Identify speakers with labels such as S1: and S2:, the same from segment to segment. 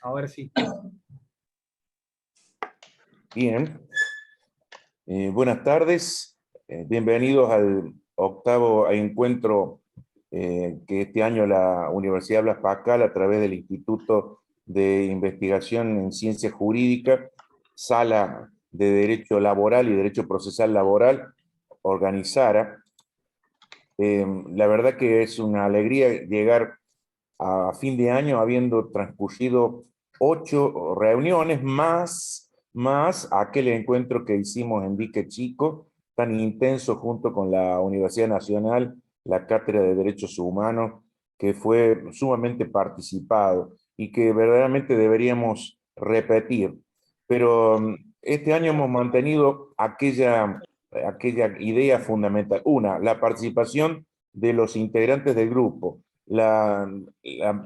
S1: Ahora sí.
S2: Bien, buenas tardes, bienvenidos al octavo encuentro que este año la Universidad Blas Pascal, a través del Instituto de Investigación en Ciencia Jurídica, Sala de Derecho Laboral y Derecho Procesal Laboral, organizara. La verdad que es una alegría llegar a fin de año habiendo transcurrido 8 reuniones más aquel encuentro que hicimos en Dique Chico, tan intenso junto con la Universidad Nacional, la Cátedra de Derechos Humanos, que fue sumamente participado y que verdaderamente deberíamos repetir. Pero este año hemos mantenido aquella idea fundamental. Una, la participación de los integrantes del grupo,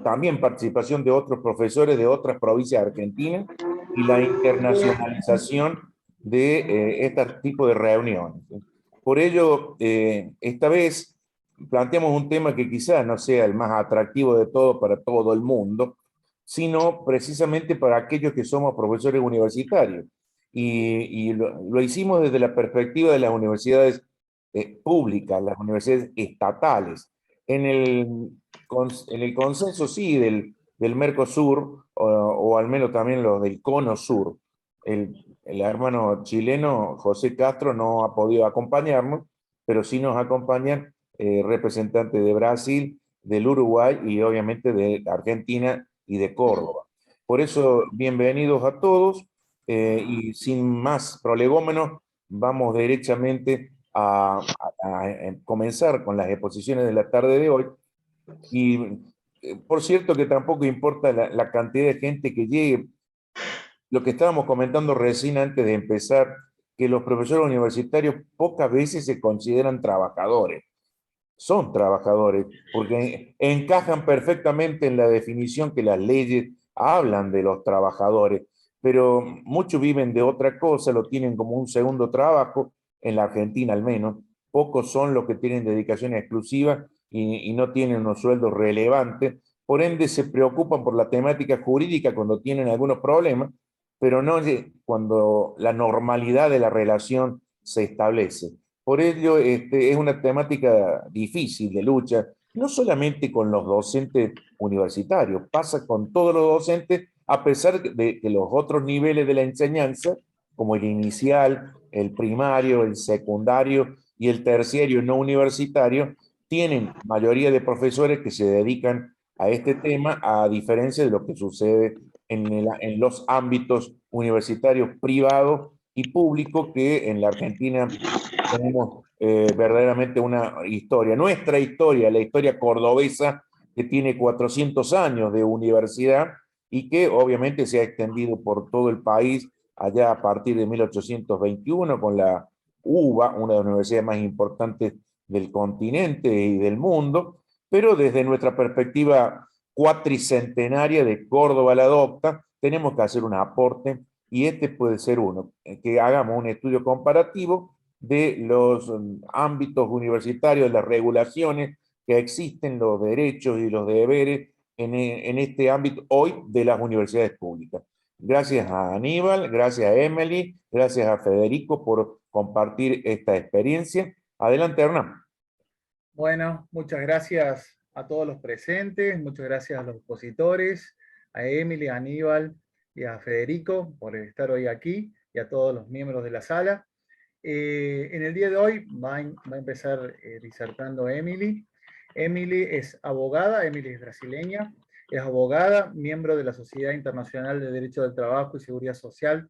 S2: también participación de otros profesores de otras provincias de Argentina y la internacionalización de este tipo de reuniones. Por ello, esta vez planteamos un tema que quizás no sea el más atractivo de todo para todo el mundo, sino precisamente para aquellos que somos profesores universitarios. Y lo hicimos desde la perspectiva de las universidades públicas, las universidades estatales. En el, en el consenso, sí, del Mercosur, o al menos también los del Cono Sur. El hermano chileno José Castro no ha podido acompañarnos, pero sí nos acompañan representantes de Brasil, del Uruguay y obviamente de Argentina y de Córdoba. Por eso, bienvenidos a todos, y sin más prolegómenos, vamos derechamente a comenzar con las exposiciones de la tarde de hoy. Y por cierto que tampoco importa la cantidad de gente que llegue. Lo que estábamos comentando recién antes de empezar, que los profesores universitarios pocas veces se consideran trabajadores. Son trabajadores porque encajan perfectamente en la definición que las leyes hablan de los trabajadores, pero muchos viven de otra cosa, lo tienen como un segundo trabajo, en la Argentina al menos. Pocos son los que tienen dedicación exclusiva y no tienen unos sueldos relevantes, por ende se preocupan por la temática jurídica cuando tienen algunos problemas, pero no cuando la normalidad de la relación se establece. Por ello, es una temática difícil de lucha, no solamente con los docentes universitarios, pasa con todos los docentes, a pesar de que los otros niveles de la enseñanza, como el inicial, el primario, el secundario y el terciario no universitario, tienen mayoría de profesores que se dedican a este tema, a diferencia de lo que sucede en los ámbitos universitarios privados y públicos, que en la Argentina tenemos verdaderamente una historia, nuestra historia, la historia cordobesa, que tiene 400 años de universidad y que obviamente se ha extendido por todo el país allá a partir de 1821 con la UBA, una de las universidades más importantes del continente y del mundo, pero desde nuestra perspectiva cuatricentenaria de Córdoba la Docta, tenemos que hacer un aporte y este puede ser uno, que hagamos un estudio comparativo de los ámbitos universitarios, las regulaciones que existen, los derechos y los deberes en este ámbito hoy de las universidades públicas. Gracias a Aníbal, gracias a Emily, gracias a Federico por compartir esta experiencia. Adelante, Hernán.
S1: Bueno, muchas gracias a todos los presentes, muchas gracias a los expositores, a Emily, a Aníbal y a Federico por estar hoy aquí y a todos los miembros de la sala. En el día de hoy va a empezar disertando Emily. Emily es abogada, Emily es brasileña, es abogada, miembro de la Sociedad Internacional de Derecho del Trabajo y Seguridad Social,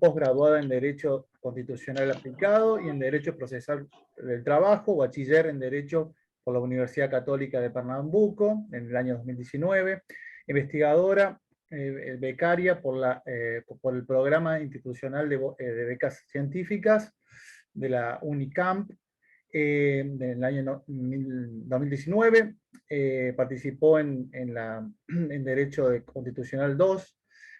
S1: posgraduada en Derecho Constitucional Aplicado y en Derecho Procesal del Trabajo, bachiller en Derecho por la Universidad Católica de Pernambuco en el año 2019, investigadora becaria por el Programa Institucional de Becas Científicas de la UNICAMP en el año 2019, participó en Derecho Constitucional 2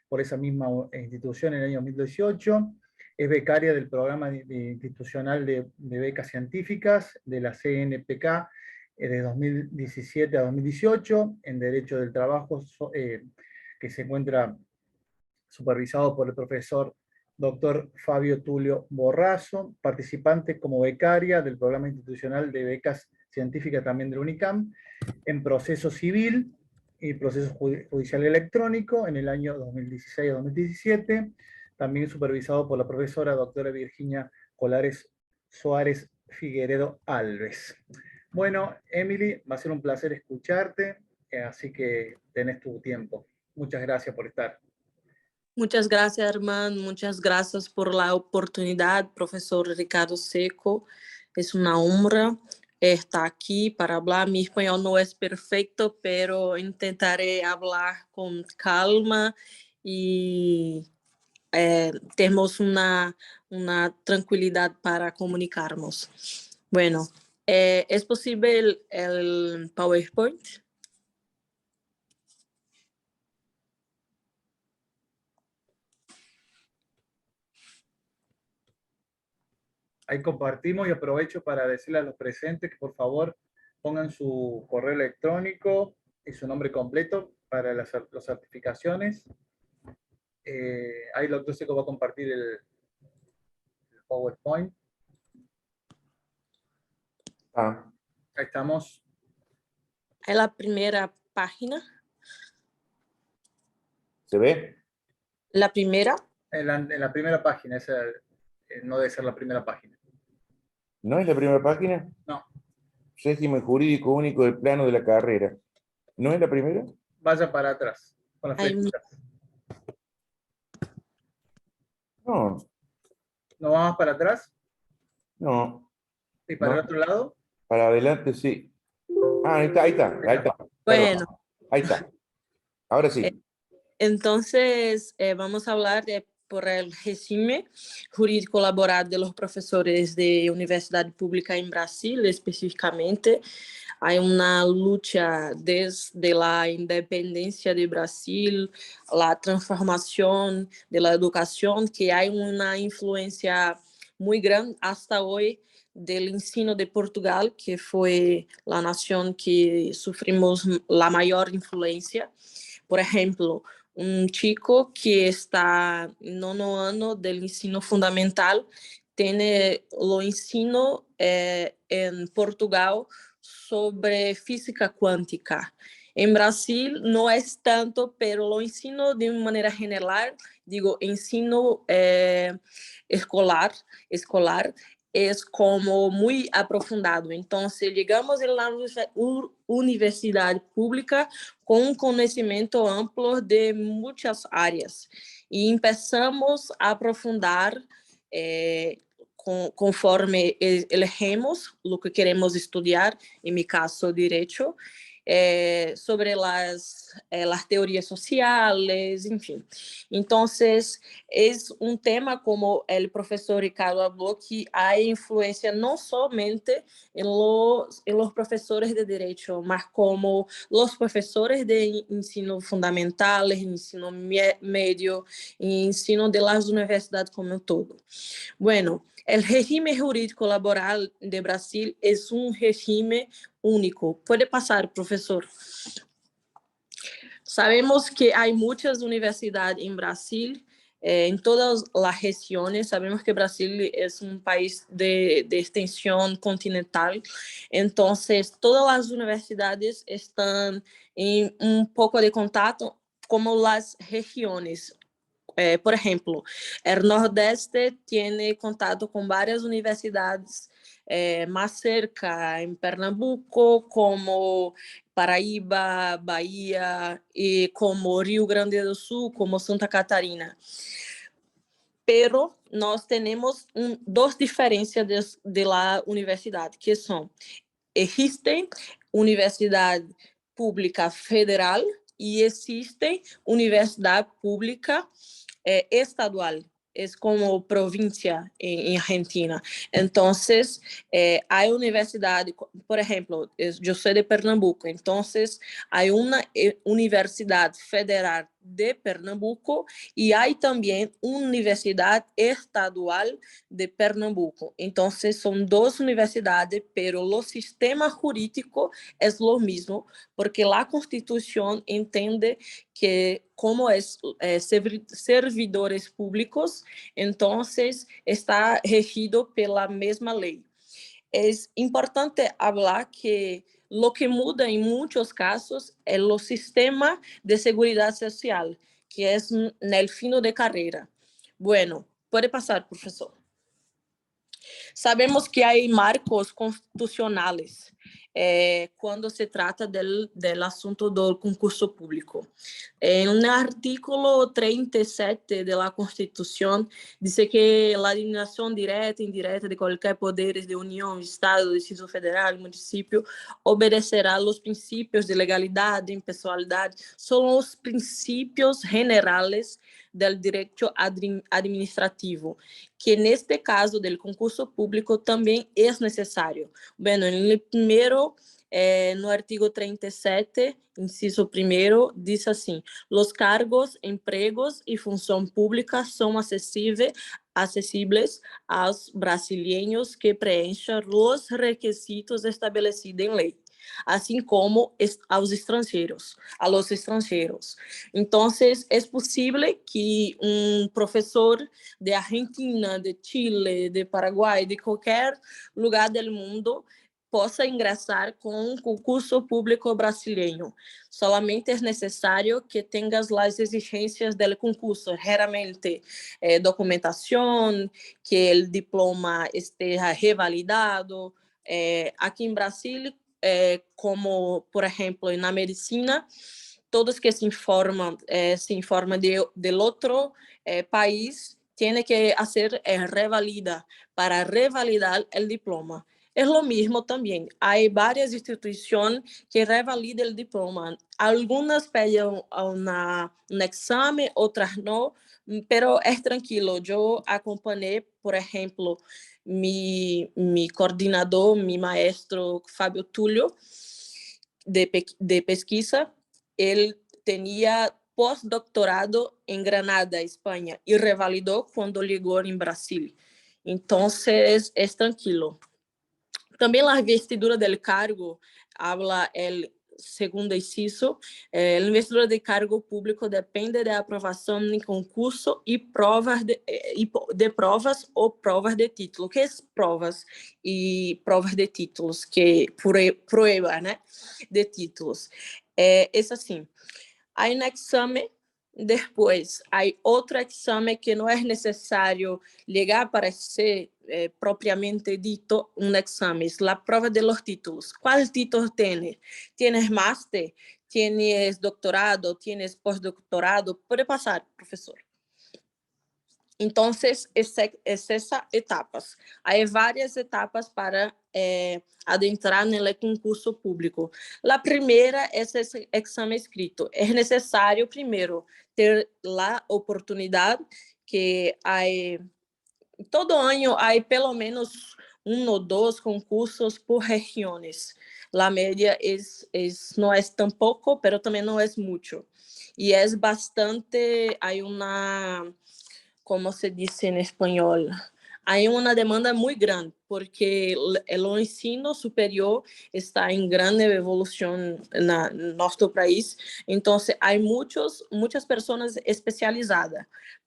S1: por esa misma institución en el año 2018, es becaria del Programa Institucional de Becas Científicas de la CNPq de 2017 a 2018, en Derecho del Trabajo, que que se encuentra supervisado por el profesor Dr. Fabio Tulio Borrazo, participante como becaria del Programa Institucional de Becas Científicas también del UNICAM, en proceso civil y proceso judicial electrónico en el año 2016-2017, también supervisado por la profesora doctora Virginia Colares Suárez Figueredo Alves. Bueno, Emily, va a ser un placer escucharte, así que tenés tu tiempo. Muchas gracias por estar.
S3: Muchas gracias, Armando. Muchas gracias por la oportunidad, profesor Ricardo Seco. Es una honra estar aquí para hablar. Mi español no es perfecto, pero intentaré hablar con calma y tenemos una tranquilidad para comunicarnos. Bueno, ¿es posible el PowerPoint?
S1: Ahí compartimos y aprovecho para decirle a los presentes que por favor pongan su correo electrónico y su nombre completo para las certificaciones. Ahí el doctor Seco va a compartir el PowerPoint. Ahí estamos.
S3: Es la primera página.
S2: ¿Se ve?
S3: La primera.
S1: En la primera página, esa no debe ser la primera página.
S2: ¿No es la primera página?
S1: No.
S2: Régimen jurídico único del plano de la carrera. ¿No es la primera?
S1: Vaya para atrás, con las flechitas.
S2: No.
S1: ¿No vamos para atrás?
S2: No.
S1: ¿Y para
S2: no.
S1: el otro lado?
S2: Para adelante, sí. Ah, ahí está.
S3: Bueno.
S2: Ahí está. Ahora sí.
S3: Entonces, vamos a hablar por el régimen jurídico laboral de los profesores de universidad pública en Brasil, específicamente. Hay una lucha desde la independencia de Brasil, la transformación de la educación, que hay una influencia muy grande hasta hoy del ensino de Portugal, que fue la nación que sufrimos la mayor influencia. Por ejemplo, un chico que está en nono ano del ensino fundamental tiene lo ensino en Portugal sobre física cuántica. En Brasil no es tanto, pero lo ensino de manera general, digo, ensino escolar es como muy aprofundado. Entonces, llegamos a la universidad pública com um conhecimento amplo de muitas áreas e começamos a aprofundar conforme elegemos o que queremos estudar, em meu caso, direito, sobre as teorias sociais, enfim. Então, é um tema, como o professor Ricardo falou, que há influência não somente em los professores de direito, mas como los professores de ensino fundamental, ensino médio e ensino de las universidades como um todo. Bueno, el régimen jurídico laboral de Brasil es un régimen único. Puede pasar, profesor. Sabemos que hay muchas universidades en Brasil, en todas las regiones. Sabemos que Brasil es un país de extensión continental. Entonces, todas las universidades están en un poco de contacto como las regiones. Por ejemplo, el Nordeste tiene contacto con varias universidades más cerca, en Pernambuco, como Paraíba, Bahía, y como Rio Grande do Sul, como Santa Catarina. Pero nós temos dos diferenças de la universidade, que são, existe universidade pública federal e existe universidade pública estadual, es como provincia en Argentina. Entonces, hay universidad, por ejemplo, yo soy de Pernambuco, entonces hay una universidad federal de Pernambuco y hay también Universidad Estadual de Pernambuco. Entonces son dos universidades, pero el sistema jurídico es lo mismo, porque la Constitución entiende que como es servidores públicos, entonces está regido por la misma ley. Es importante hablar que lo que muda en muchos casos es el sistema de seguridad social, que es en el fin de carrera. Bueno, puede pasar, profesor. Sabemos que hay marcos constitucionales cuando se trata del asunto del concurso público. En el artículo 37 de la Constitución dice que la eliminación directa e indirecta de cualquier poderes de Unión, Estado, Distrito Federal, municipio, obedecerá a los principios de legalidad, de impessoalidad, son los principios generales del derecho administrativo, que en este caso del concurso público también es necesario. Bueno, en el primero, no artigo 37, inciso primero, dice así: los cargos, empregos y función pública son accesibles a los brasileños que preenchan los requisitos establecidos en ley, así como a los extranjeros. Entonces, es posible que un profesor de Argentina, de Chile, de Paraguay, de cualquier lugar del mundo, possa ingresar com um concurso público brasileiro. Solamente é necessário que tenhas as exigências do concurso, geralmente documentação, que o diploma esteja revalidado. Aqui em Brasil, como, por exemplo, na medicina, todos que se informam de outro país tienen que hacer revalida para revalidar el diploma. Es lo mismo también. Hay varias instituciones que revalidan el diploma. Algunas piden un examen, otras no, pero es tranquilo. Yo acompañé, por ejemplo, mi coordinador, mi maestro Fábio Tulio, de pesquisa. Él tenía postdoctorado en Granada, España, y revalidó cuando llegó en Brasil. Entonces, es tranquilo. También la investidura del cargo, habla el segundo inciso, la investidura de cargo público depende de aprobación en concurso y pruebas de pruebas o pruebas de título. ¿Qué es pruebas y pruebas de títulos? Que prueba, ¿no? De títulos. Es así. Hay un examen, después hay otro examen que no es necesario llegar para ser propiamente dito un examen, es la prueba de los títulos. ¿Cuáles títulos tienes? ¿Tienes máster? ¿Tienes doctorado? ¿Tienes postdoctorado? Puede pasar, profesor. Entonces, esas etapas. Hay varias etapas para adentrar en el concurso público. La primera es ese examen escrito. Es necesario primero ter la oportunidad que hay, todo año hay pelo menos 1 o 2 concursos por regiones. La media no es tan poco, pero también no es mucho. Y es bastante, hay una... como se dice en español, hay una demanda muy grande porque el ensino superior está en gran evolución en nuestro país. Entonces, hay muchas personas especializadas,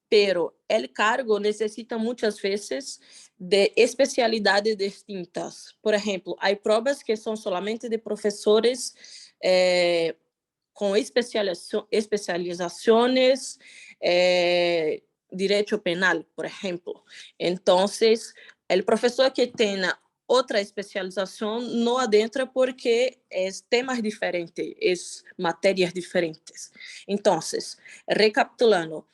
S3: pero el cargo necesita muchas veces de especialidades distintas. Por ejemplo, hay pruebas que son solamente de profesores con especializaciones, direito penal, por ejemplo. Entonces, el profesor que tenga otra especialización no adentra porque es temas diferentes, es materias diferentes. Entonces, recapitulando,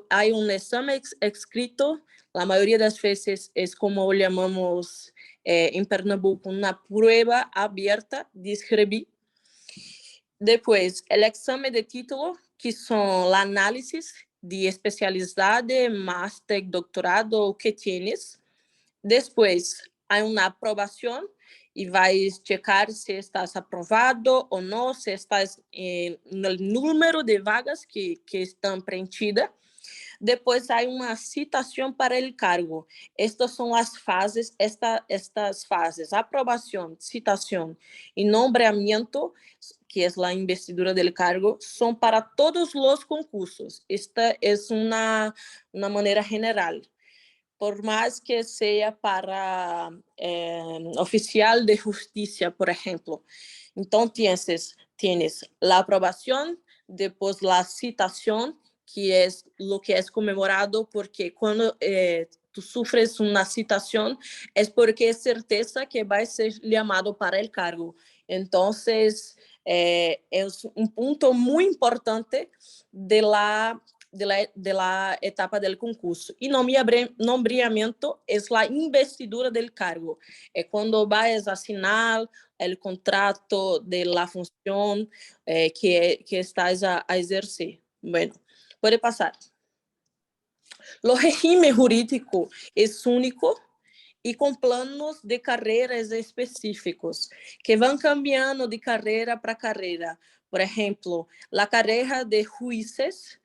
S3: hay un examen escrito, la mayoría de las veces es como llamamos en Pernambuco una prueba abierta de escribir. Después, el examen de título, que son el análisis de especialidad, máster, doctorado que tienes. Después, hay una aprobación y vais checar si estás aprobado o no, si estás en el número de vagas que están preenchidas. Depois há uma citação para o cargo. Estas são as fases, estas fases, aprovação, citação e nombreamento, que é a investidura do cargo, são para todos os concursos. Esta é uma maneira geral. Por mais que seja para oficial de justiça, por exemplo. Então, tienes a aprovação, depois a citação, que é o que é comemorado, porque quando tu sofres uma citação, é porque é certeza que vai ser chamado para o cargo. Então, é um ponto muito importante de la etapa do concurso. E nombramiento é a investidura do cargo. É quando vais assinar o contrato de la função que estás a exercer. Bueno, pode passar. O regime jurídico é único e com planos de carreiras específicos que vão cambiando de carreira para carreira. Por exemplo, a carreira de juízes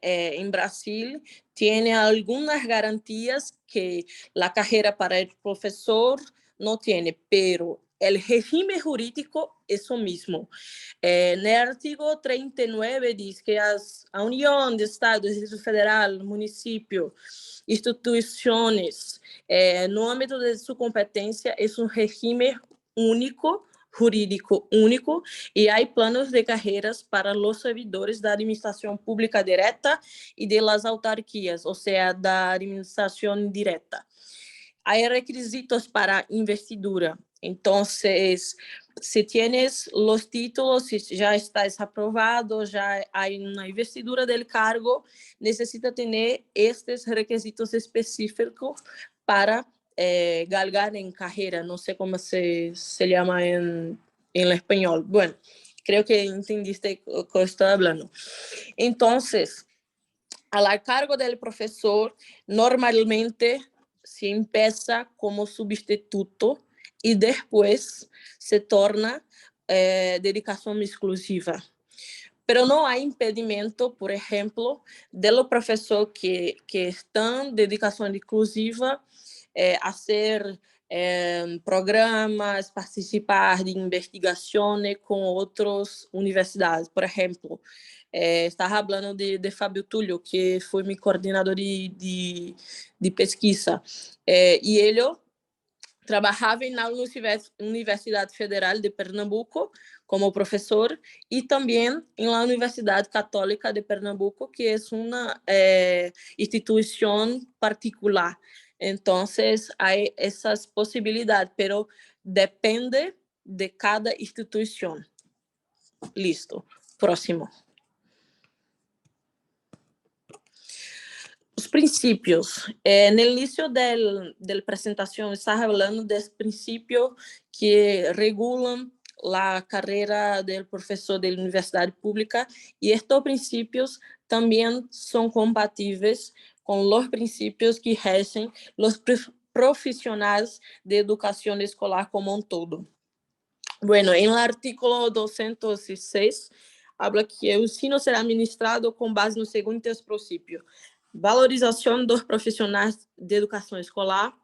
S3: em Brasil tem algumas garantias que a carreira para o professor não tem, pero o regime jurídico é o mesmo. No artigo 39 diz que a União de Estados, Distrito Federal, município, instituições, no âmbito de sua competência, é um regime único, jurídico único, e há planos de carreiras para os servidores da administração pública direta e das autarquias, ou seja, da administração indireta. Há requisitos para investidura. Então, se tienes os títulos, se já estás aprovado, já há uma investidura do cargo, necessita ter estes requisitos específicos para galgar en carrera, no sé cómo se llama en español. Bueno, creo que entendiste lo que estoy hablando. Entonces, al cargo del profesor, normalmente se empieza como sustituto y después se torna dedicación exclusiva. Pero no hay impedimento, por ejemplo, del profesor que está en dedicación exclusiva hacer programas, participar de investigações com outras universidades. Por exemplo, estava falando de Fábio Túlio, que foi meu coordenador de pesquisa. E ele trabalhava na Universidade Federal de Pernambuco como professor e também na Universidade Católica de Pernambuco, que é uma instituição particular. Entonces, hay esas posibilidades, pero depende de cada institución. Listo. Próximo. Os princípios. No início da apresentação, estava falando dos princípios que regulam a carreira do professor da universidade pública, e estes princípios também são compatíveis com os princípios que regem os profissionais de educação escolar como um todo. Bueno, em artículo 206, habla que o ensino será ministrado com base nos seguintes princípios: valorização dos profissionais de educação escolar,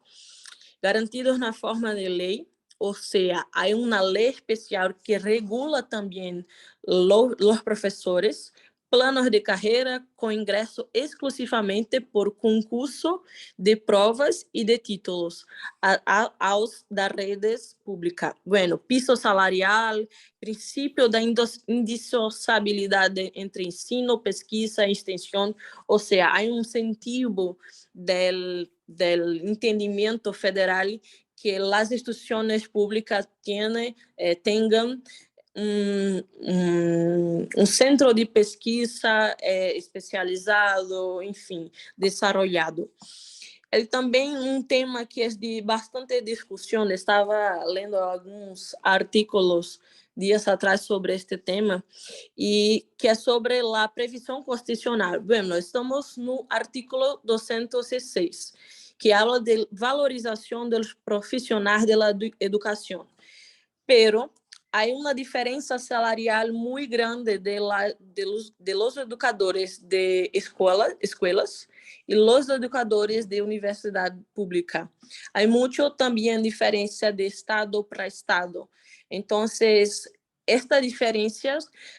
S3: garantidos na forma de lei, ou seja, há uma lei especial que regula também os professores, planos de carreira com ingresso exclusivamente por concurso de provas e de títulos aos das redes públicas. Bueno, piso salarial, princípio da indissociabilidade entre ensino, pesquisa e extensão, ou seja, há um incentivo del entendimento federal que as instituições públicas tenham centro de pesquisa especializado, enfim, desarrollado. Ele também tema que é de bastante discussão, estava lendo alguns artículos dias atrás sobre este tema, e que é sobre a previsão constitucional. Bueno, estamos no artículo 206, que habla de valorización de los profesionales de la educación. Pero hay una diferencia salarial muy grande de los educadores de escuelas y los educadores de universidad pública. Hay mucho también diferencia de estado para estado. Entonces, esta diferencia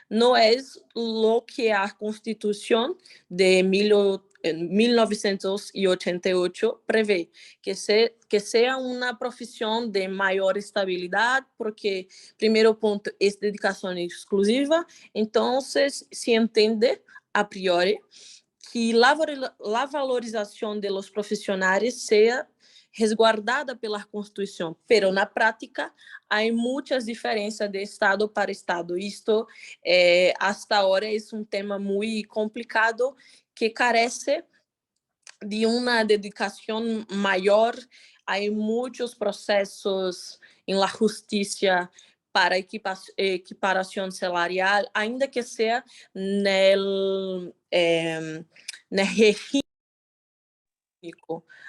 S3: no es lo que la Constitución de 1988 prevé, que sea una profesión de mayor estabilidad, porque, primeiro ponto, es dedicación exclusiva, entonces se entiende a priori que la valorización de los profesionales sea resguardada pela Constituição, pero na prática há muitas diferenças de estado para estado. Isto, hasta agora, é um tema muito complicado que carece de uma dedicação maior. Há muitos processos em la justiça para equiparação salarial, ainda que seja no regime,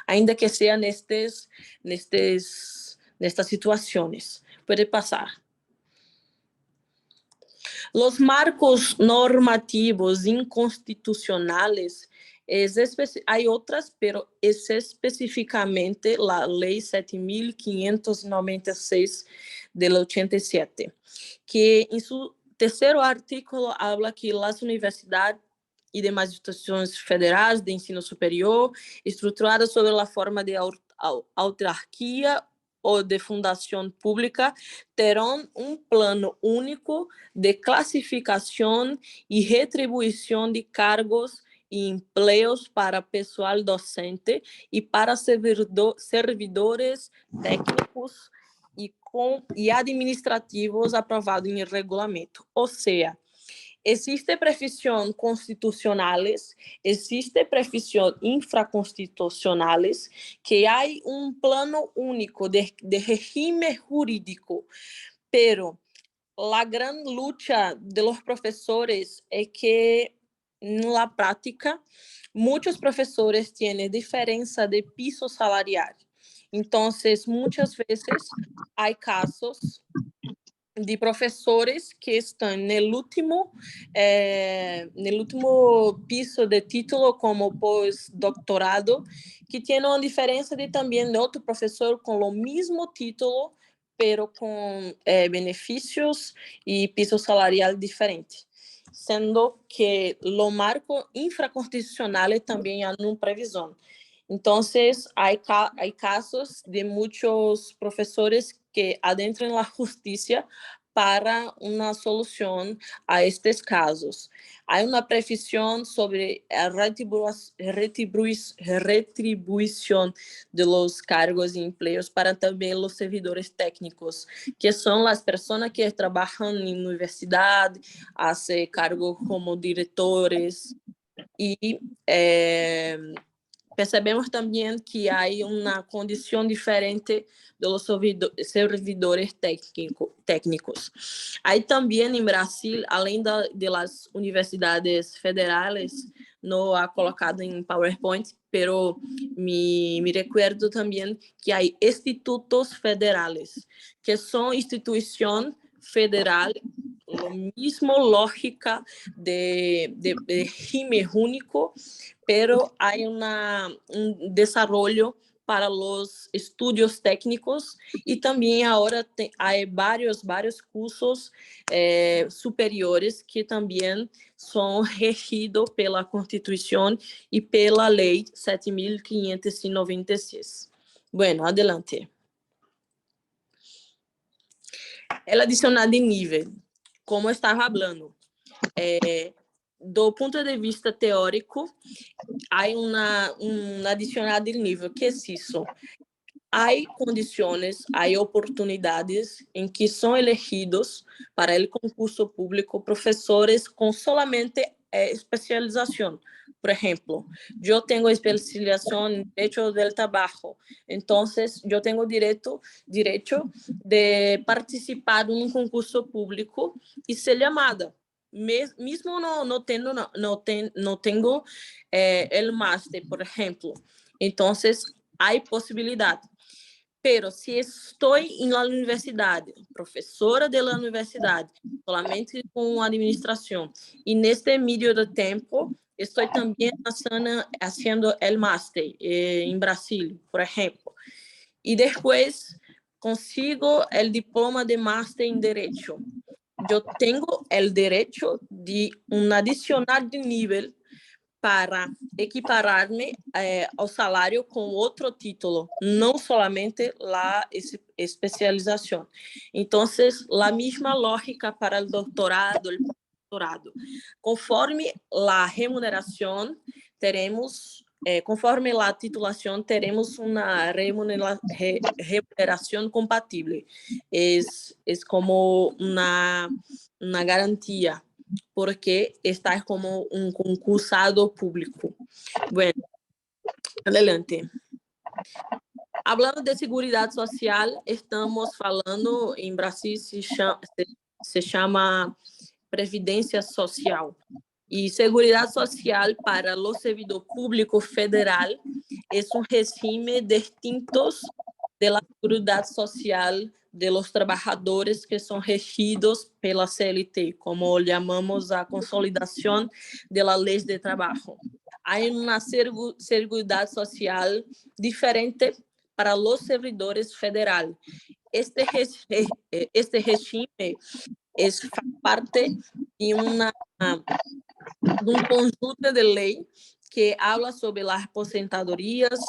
S3: ainda que seja nestas situações. Pode passar. Los marcos normativos inconstitucionales, hay otras, pero es específicamente la Ley 7.596 del 87, que en su tercer artículo habla que las universidades y demás instituciones federales de ensino superior, estruturadas sobre la forma de autarquía ou de fundação pública, terão um plano único de classificação e retribuição de cargos e empregos para pessoal docente e para servidores técnicos e administrativos aprovados em regulamento. Ou seja, existe previsão constitucionais, existe previsão infraconstitucionais, que há plano único de regime jurídico, pero a grande luta de los professores é que, na prática, muitos professores têm diferença de piso salarial. Então, muitas vezes, há casos de professores que estão no último piso de título como pós-doutorado, que tem uma diferença de também outro professor com o mesmo título, pero com benefícios e piso salarial diferente, sendo que o marco infraconstitucional também há uma previsão. Então, há casos de muitos professores que adentram na justiça para uma solução a estes casos. Há uma previsão sobre a retribuição de los cargos e empregos para também os servidores técnicos, que são as pessoas que trabalham em universidade, fazem cargo como diretores e percebemos também que há uma condição diferente dos servidores técnicos. Há também em Brasil, além das universidades federais, não há colocado em PowerPoint, pero me recuerdo também que há institutos federais, que são instituições federal, a mesma lógica de regime único, pero há desenvolvimento para os estudos técnicos e também agora há vários cursos superiores que também são regidos pela Constituição e pela Lei 7.596. Bueno, adelante. El adicional de nível, como eu estava falando, do ponto de vista teórico, há um adicional de nível. Que é isso? Há condições, há oportunidades em que são elegidos para o concurso público professores com solamente especialização. Por exemplo, eu tenho especialização em direito do trabalho, então eu tenho direito de participar de um concurso público e ser chamada. Mesmo não tenho o máster, por exemplo. Então, hay posibilidad. Pero si estoy en la universidad, profesora de la universidad, solamente con administración, y en este medio de tiempo estoy también haciendo el máster en Brasil, por ejemplo, y después consigo el diploma de máster en Derecho. Yo tengo el derecho de un adicional de nivel para equipararme ao salário com outro título, não solamente a especialização. Então, a mesma lógica para o doutorado, o pós-doutorado. Conforme a remuneração, teremos, conforme a titulação, teremos uma remuneração compatível. É como uma garantia, porque está como un concursado público. Bueno, adelante. Hablando de seguridad social, estamos falando, en Brasil se llama Previdência Social. Y seguridad social para los servidores públicos federal es un régimen distinto de la seguridad social de los trabajadores que son regidos pela CLT, como llamamos a consolidación de la ley de trabajo. Hay una seguridad social diferente para los servidores federales. Este régimen es parte de un conjunto de ley que habla sobre las aposentadorias,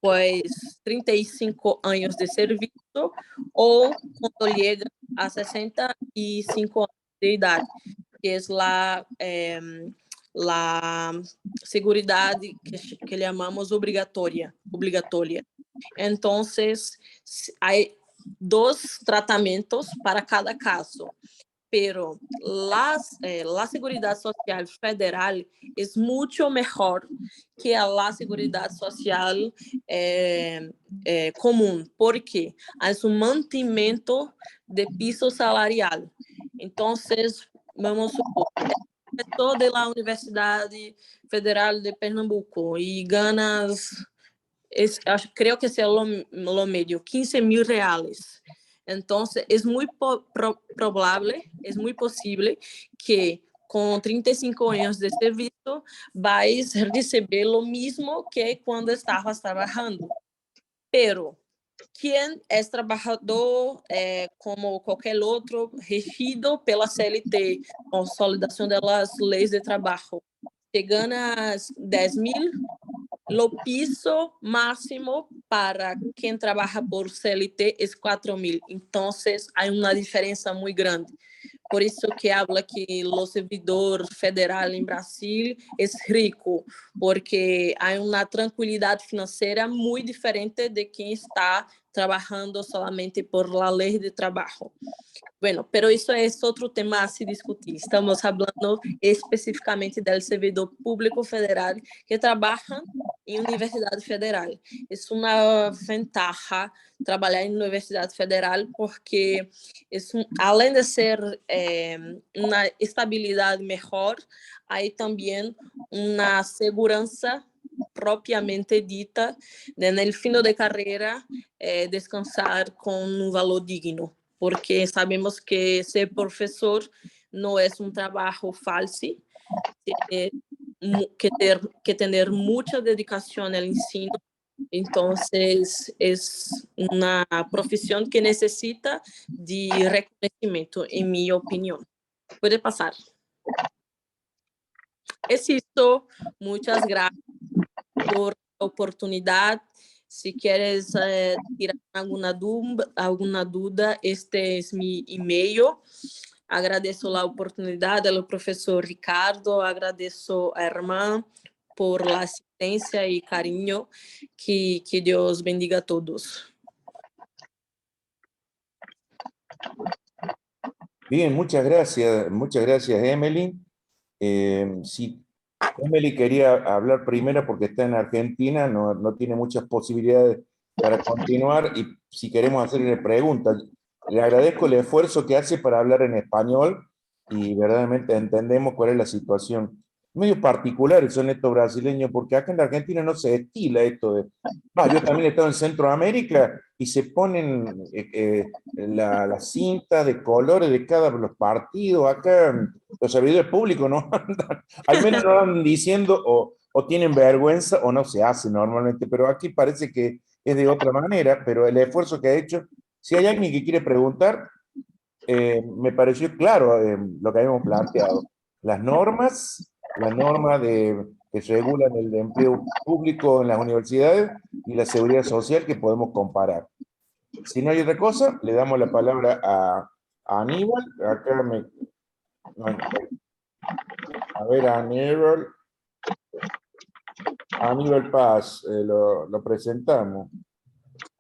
S3: pues 35 años de servicio o cuando llega a 65 años de edad, que es la seguridad que llamamos obligatoria. Entonces, hay 2 tratamientos para cada caso. Pero la Seguridad Social Federal es mucho mejor que la Seguridad Social común, porque hay un mantenimiento de piso salarial. Entonces, vamos a supor, profesor de la Universidad Federal de Pernambuco y ganas, creo que es lo medio, 15.000 reales. Entonces, es muy probable, es muy posible que con 35 años de servicio vais a recibir lo mismo que cuando estabas trabajando. Pero, quien es trabajador como cualquier otro, regido pela CLT, consolidación de las leyes de trabajo, te ganas 10.000, lo piso máximo para quien trabaja por CLT es 4.000. Entonces, hay una diferencia muy grande. Por eso que habla que el servidor federal en Brasil es rico, porque hay una tranquilidad financiera muy diferente de quien está trabajando solamente por la ley de trabajo. Bueno, pero isso é outro tema a se discutir. Estamos falando especificamente do servidor público federal que trabalha em universidade federal. É uma ventaja trabalhar em universidade federal porque além de ser uma estabilidade melhor, há também uma segurança propriamente dita de, no fim de carreira, descansar com um valor digno. Porque sabemos que ser professor não é um trabalho fácil, que ter muita dedicação no ensino. Então, é uma profissão que necessita de reconhecimento, em minha opinião. Pode passar. É isso. Muitas graças por a oportunidade. Si quieres tirar alguna duda, este es mi email. Agradezco la oportunidad al profesor Ricardo, agradezco a Herman por la asistencia y cariño. Que Dios bendiga a todos.
S2: Bien, muchas gracias Emily. Sí, Emily quería hablar primero porque está en Argentina, no tiene muchas posibilidades para continuar, y si queremos hacerle preguntas, le agradezco el esfuerzo que hace para hablar en español, y verdaderamente entendemos cuál es la situación medio particulares son estos brasileños, porque acá en la Argentina no se estila esto de... yo también he estado en Centroamérica y se ponen la cinta de colores de cada los partidos. Acá los servidores públicos no andan, al menos no andan diciendo o tienen vergüenza o no se hace normalmente, pero aquí parece que es de otra manera, pero el esfuerzo que ha hecho, si hay alguien que quiere preguntar, me pareció claro lo que habíamos planteado. Las normas, la norma que regulan el empleo público en las universidades y la seguridad social que podemos comparar. Si no hay otra cosa, le damos la palabra a Aníbal. Acá a ver, Aníbal Paz, lo presentamos.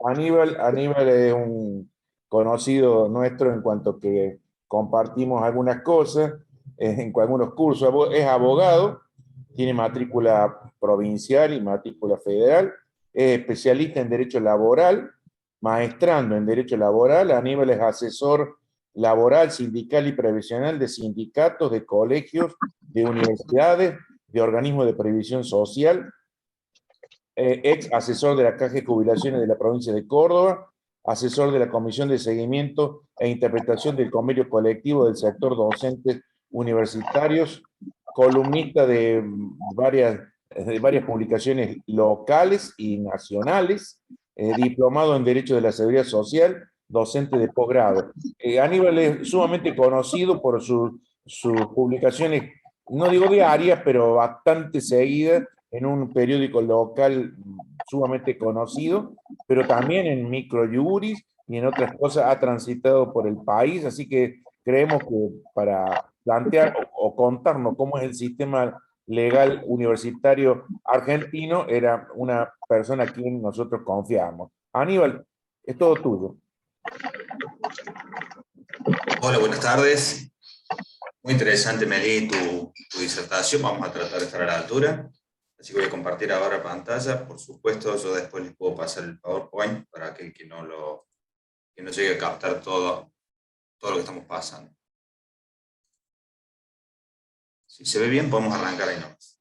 S2: Aníbal es un conocido nuestro en cuanto que compartimos algunas cosas, en algunos cursos. Es abogado, tiene matrícula provincial y matrícula federal, es especialista en derecho laboral, maestrando en derecho laboral. Aníbal es asesor laboral, sindical y previsional de sindicatos, de colegios, de universidades, de organismos de previsión social, ex asesor de la Caja de Jubilaciones de la provincia de Córdoba, asesor de la Comisión de Seguimiento e Interpretación del Convenio Colectivo del Sector Docentes Universitarios, columnista de varias publicaciones locales y nacionales, diplomado en Derecho de la Seguridad Social, docente de posgrado. Aníbal es sumamente conocido por sus publicaciones, no digo diarias, pero bastante seguidas, en un periódico local sumamente conocido, pero también en Microjuris y en otras cosas ha transitado por el país, así que creemos que para plantear o contarnos cómo es el sistema legal universitario argentino, era una persona a quien nosotros confiamos. Aníbal, es todo tuyo.
S4: Hola, buenas tardes. Muy interesante, Meli, tu disertación. Vamos a tratar de estar a la altura. Así que voy a compartir ahora pantalla. Por supuesto, yo después les puedo pasar el PowerPoint para aquel que no llegue a captar todo lo que estamos pasando. Si se ve bien, podemos arrancar ahí nomás.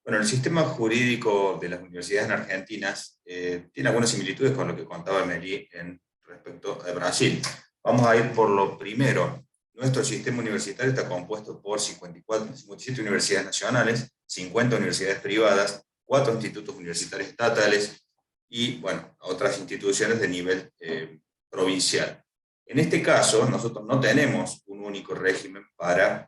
S4: Bueno, el sistema jurídico de las universidades en Argentina tiene algunas similitudes con lo que contaba Meli respecto a Brasil. Vamos a ir por lo primero. Nuestro sistema universitario está compuesto por 57 universidades nacionales, 50 universidades privadas, 4 institutos universitarios estatales y, bueno, otras instituciones de nivel provincial. En este caso, nosotros no tenemos un único régimen para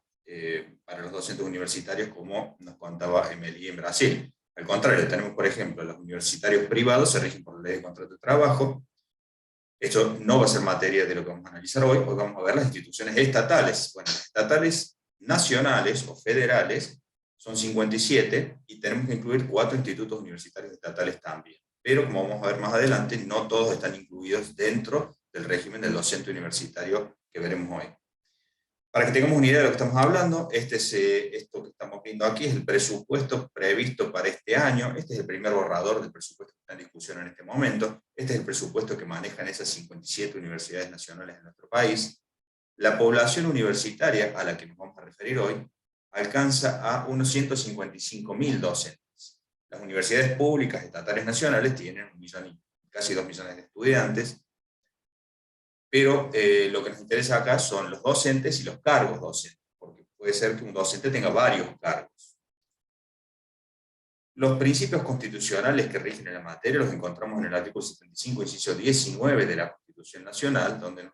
S4: los docentes universitarios, como nos contaba Emily en Brasil. Al contrario, tenemos, por ejemplo, los universitarios privados se rigen por la ley de contrato de trabajo. Esto no va a ser materia de lo que vamos a analizar hoy. Hoy vamos a ver las instituciones estatales. Bueno, las estatales nacionales o federales son 57 y tenemos que incluir 4 institutos universitarios estatales también. Pero como vamos a ver más adelante, no todos están incluidos dentro del régimen del docente universitario que veremos hoy. Para que tengamos una idea de lo que estamos hablando, esto que estamos viendo aquí es el presupuesto previsto para este año. Este es el primer borrador del presupuesto que está en discusión en este momento. Este es el presupuesto que manejan esas 57 universidades nacionales de nuestro país. La población universitaria a la que nos vamos a referir hoy alcanza a unos 155.000 docentes. Las universidades públicas estatales nacionales tienen 1 millón y casi 2 millones de estudiantes. Pero lo que nos interesa acá son los docentes y los cargos docentes, porque puede ser que un docente tenga varios cargos. Los principios constitucionales que rigen en la materia los encontramos en el artículo 75, inciso 19 de la Constitución Nacional, donde nos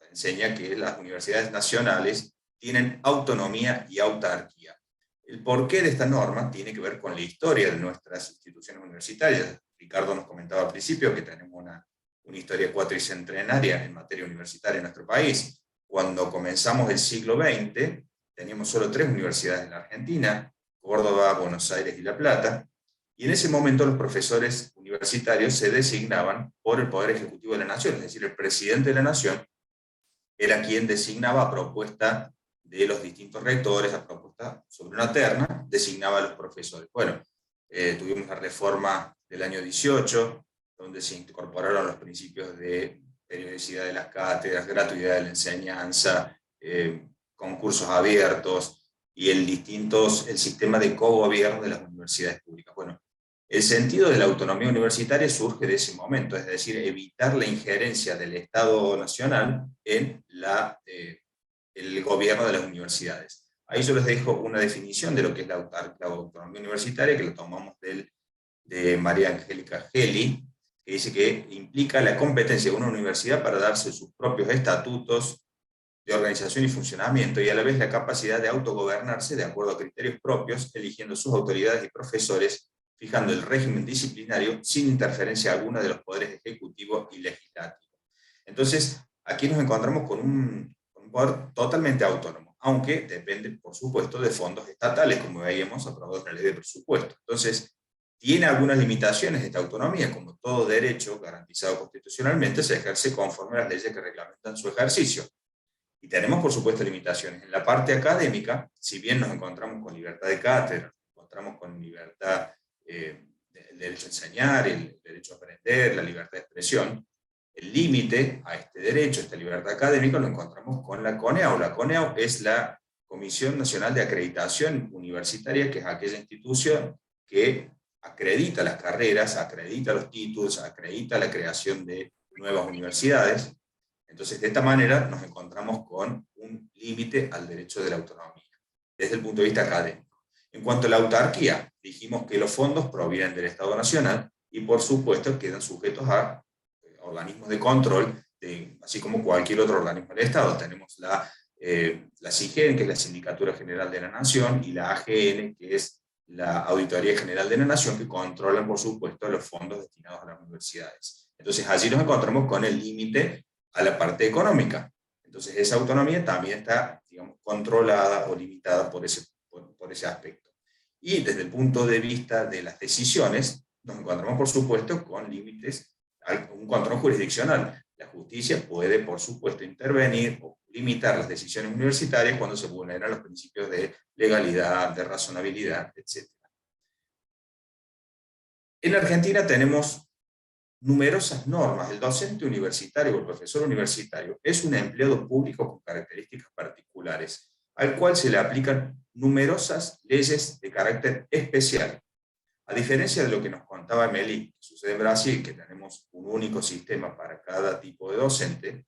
S4: enseña que las universidades nacionales tienen autonomía y autarquía. El porqué de esta norma tiene que ver con la historia de nuestras instituciones universitarias. Ricardo nos comentaba al principio que tenemos una historia cuatricentenaria en materia universitaria en nuestro país. Cuando comenzamos el siglo XX, teníamos solo 3 universidades en la Argentina, Córdoba, Buenos Aires y La Plata, y en ese momento los profesores universitarios se designaban por el Poder Ejecutivo de la Nación, es decir, el presidente de la Nación era quien designaba a propuesta de los distintos rectores, a propuesta sobre una terna, designaba a los profesores. Bueno, tuvimos la reforma del año 18, donde se incorporaron los principios de periodicidad de las cátedras, gratuidad de la enseñanza, concursos abiertos, y el sistema de cogobierno de las universidades públicas. Bueno, el sentido de la autonomía universitaria surge de ese momento, es decir, evitar la injerencia del Estado Nacional en el gobierno de las universidades. Ahí yo les dejo una definición de lo que es la autonomía universitaria, que lo tomamos de María Angélica Gelli, que dice que implica la competencia de una universidad para darse sus propios estatutos de organización y funcionamiento, y a la vez la capacidad de autogobernarse de acuerdo a criterios propios, eligiendo sus autoridades y profesores, fijando el régimen disciplinario sin interferencia alguna de los poderes ejecutivo y legislativo. Entonces, aquí nos encontramos con un poder totalmente autónomo, aunque depende, por supuesto, de fondos estatales, como veíamos aprobados en la ley de presupuesto. Entonces, tiene algunas limitaciones esta autonomía, como todo derecho garantizado constitucionalmente se ejerce conforme a las leyes que reglamentan su ejercicio. Y tenemos, por supuesto, limitaciones. En la parte académica, si bien nos encontramos con libertad de cátedra, nos encontramos con libertad, el derecho a enseñar, el derecho a aprender, la libertad de expresión, el límite a este derecho, a esta libertad académica, lo encontramos con la CONEAU. La CONEAU es la Comisión Nacional de Acreditación Universitaria, que es aquella institución que acredita las carreras, acredita los títulos, acredita la creación de nuevas universidades. Entonces, de esta manera nos encontramos con un límite al derecho de la autonomía, desde el punto de vista académico. En cuanto a la autarquía, dijimos que los fondos provienen del Estado Nacional y, por supuesto, quedan sujetos a organismos de control, así como cualquier otro organismo del Estado. Tenemos la SIGEN, que es la Sindicatura General de la Nación, y la AGN, que es la Auditoría General de la Nación, que controlan, por supuesto, los fondos destinados a las universidades. Entonces, allí nos encontramos con el límite a la parte económica. Entonces, esa autonomía también está, digamos, controlada o limitada por ese aspecto. Y desde el punto de vista de las decisiones, nos encontramos, por supuesto, con límites, un control jurisdiccional. La justicia puede, por supuesto, intervenir o limitar las decisiones universitarias cuando se vulneran los principios de legalidad, de razonabilidad, etc. En Argentina tenemos numerosas normas. El docente universitario o el profesor universitario es un empleado público con características particulares, al cual se le aplican numerosas leyes de carácter especial. A diferencia de lo que nos contaba Emily, que sucede en Brasil, que tenemos un único sistema para cada tipo de docente,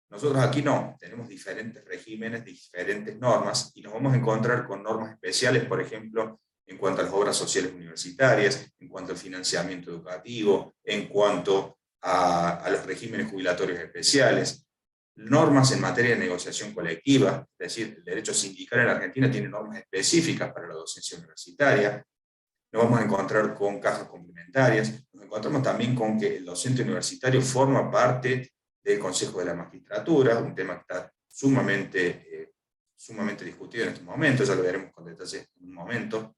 S4: nosotros aquí no, tenemos diferentes regímenes, diferentes normas, y nos vamos a encontrar con normas especiales, por ejemplo, en cuanto a las obras sociales universitarias, en cuanto al financiamiento educativo, en cuanto a los regímenes jubilatorios especiales, normas en materia de negociación colectiva, es decir, el derecho sindical en la Argentina tiene normas específicas para la docencia universitaria. Nos vamos a encontrar con cajas complementarias, nos encontramos también con que el docente universitario forma parte del Consejo de la Magistratura, un tema que está sumamente discutido en estos momentos, ya lo veremos con detalle en un momento.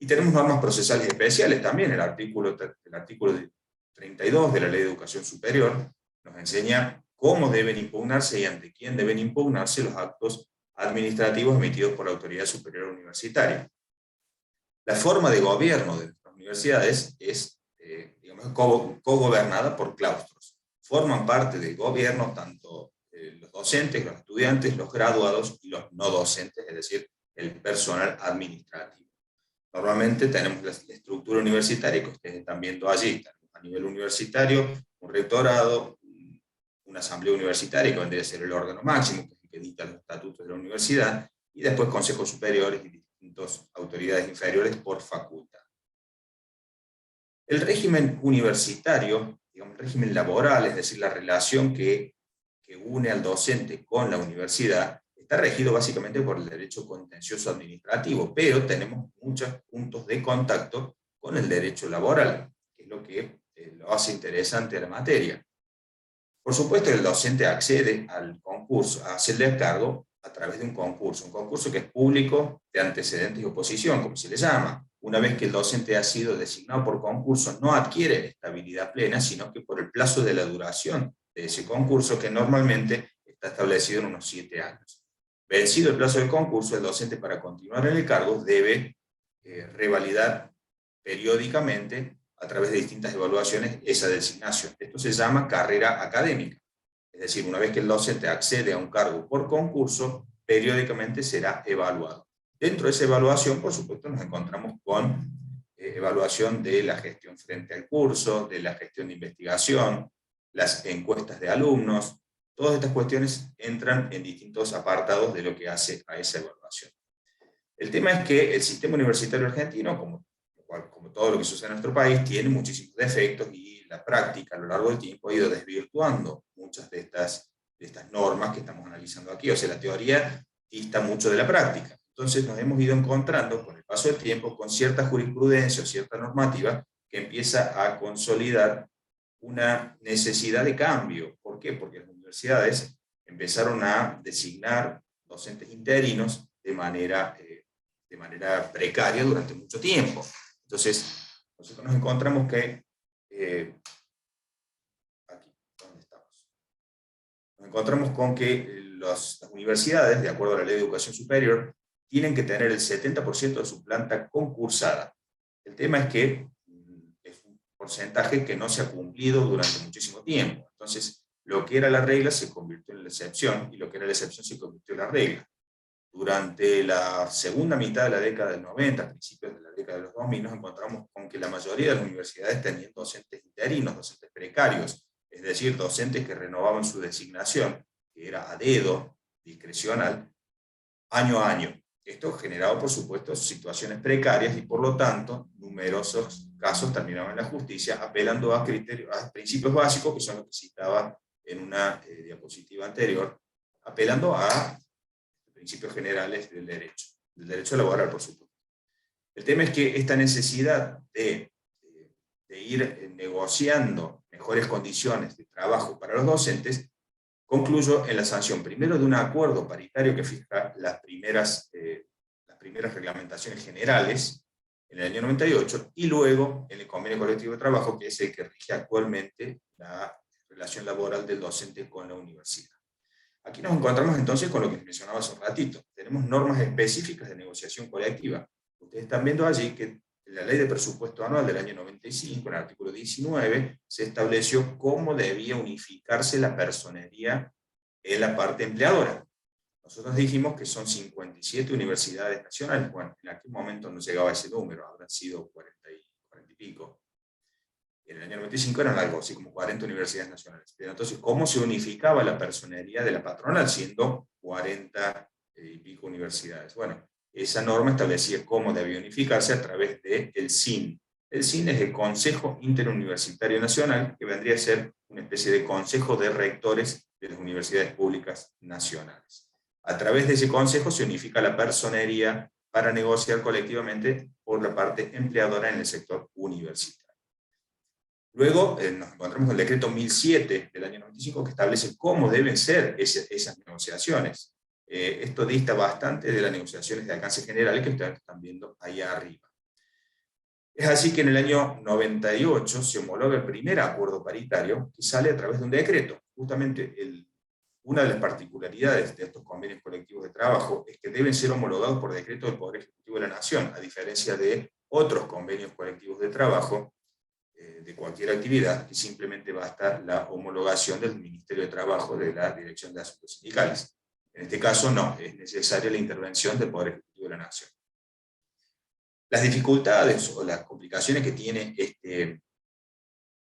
S4: Y tenemos normas procesales especiales también. El artículo 32 de la Ley de Educación Superior nos enseña cómo deben impugnarse y ante quién deben impugnarse los actos administrativos emitidos por la Autoridad Superior Universitaria. La forma de gobierno de las universidades es cogobernada por claustros. Forman parte del gobierno tanto los docentes, los estudiantes, los graduados y los no docentes, es decir, el personal administrativo. Normalmente tenemos la estructura universitaria que ustedes están viendo allí. Tenemos a nivel universitario un rectorado, una asamblea universitaria que vendría a ser el órgano máximo, que es el que dicta los estatutos de la universidad, y después consejos superiores y distintas autoridades inferiores por facultad. El régimen universitario, digamos, el régimen laboral, es decir, la relación que une al docente con la universidad, está regido básicamente por el derecho contencioso administrativo, pero tenemos muchos puntos de contacto con el derecho laboral, que es lo que lo hace interesante a la materia. Por supuesto, el docente accede al concurso, a hacerle cargo a través de un concurso que es público, de antecedentes y oposición, como se le llama. Una vez que el docente ha sido designado por concurso, no adquiere estabilidad plena, sino que por el plazo de la duración de ese concurso, que normalmente está establecido en unos 7 años. Vencido el plazo del concurso, el docente, para continuar en el cargo, debe revalidar periódicamente, a través de distintas evaluaciones, esa designación. Esto se llama carrera académica. Es decir, una vez que el docente accede a un cargo por concurso, periódicamente será evaluado. Dentro de esa evaluación, por supuesto, nos encontramos con evaluación de la gestión frente al curso, de la gestión de investigación, las encuestas de alumnos. Todas estas cuestiones entran en distintos apartados de lo que hace a esa evaluación. El tema es que el sistema universitario argentino, como todo lo que sucede en nuestro país, tiene muchísimos defectos y la práctica a lo largo del tiempo ha ido desvirtuando muchas de estas normas que estamos analizando aquí. O sea, la teoría dista mucho de la práctica. Entonces nos hemos ido encontrando con el paso del tiempo con cierta jurisprudencia o cierta normativa que empieza a consolidar una necesidad de cambio. ¿Por qué? Porque las universidades empezaron a designar docentes interinos de manera precaria durante mucho tiempo. Entonces, nosotros nos encontramos que aquí, ¿dónde estamos? Nos encontramos con que las universidades, de acuerdo a la Ley de Educación Superior, tienen que tener el 70% de su planta concursada. El tema es que es un porcentaje que no se ha cumplido durante muchísimo tiempo. Entonces, lo que era la regla se convirtió en la excepción, y lo que era la excepción se convirtió en la regla. Durante la segunda mitad de la década del 90, principios de la década de los 2000, nos encontramos con que la mayoría de las universidades tenían docentes interinos, docentes precarios, es decir, docentes que renovaban su designación, que era a dedo, discrecional, año a año. Esto generaba, por supuesto, situaciones precarias y, por lo tanto, numerosos casos terminaban en la justicia apelando a principios básicos, que son los que citaba en una diapositiva anterior, apelando a principios generales del derecho laboral, por supuesto. El tema es que esta necesidad de ir negociando mejores condiciones de trabajo para los docentes concluyó en la sanción, primero de un acuerdo paritario que fija las primeras reglamentaciones generales en el año 98, y luego en el convenio colectivo de trabajo, que es el que rige actualmente la relación laboral del docente con la universidad. Aquí nos encontramos entonces con lo que mencionaba hace un ratito. Tenemos normas específicas de negociación colectiva. Ustedes están viendo allí que en la Ley de Presupuesto Anual del año 95, en el artículo 19, se estableció cómo debía unificarse la personería en la parte empleadora. Nosotros dijimos que son 57 universidades nacionales. Bueno, en aquel momento no llegaba a ese número, habrán sido 40 y pico. En el año 95 eran algo así como 40 universidades nacionales. Pero entonces, ¿cómo se unificaba la personería de la patronal siendo 40 y pico universidades? Bueno, esa norma establecía cómo debía unificarse a través del SIN. El SIN es el Consejo Interuniversitario Nacional, que vendría a ser una especie de consejo de rectores de las universidades públicas nacionales. A través de ese consejo se unifica la personería para negociar colectivamente por la parte empleadora en el sector universitario. Luego nos encontramos con el decreto 1007 del año 95, que establece cómo deben ser esas negociaciones. Esto dista bastante de las negociaciones de alcance general que ustedes están viendo ahí arriba. Es así que en el año 98 se homologa el primer acuerdo paritario, que sale a través de un decreto. Justamente una de las particularidades de estos convenios colectivos de trabajo es que deben ser homologados por decreto del Poder Ejecutivo de la Nación, a diferencia de otros convenios colectivos de trabajo de cualquier actividad, que simplemente basta la homologación del Ministerio de Trabajo, de la Dirección de Asuntos Sindicales. En este caso no, es necesaria la intervención del Poder Ejecutivo de la Nación. Las dificultades o las complicaciones que tiene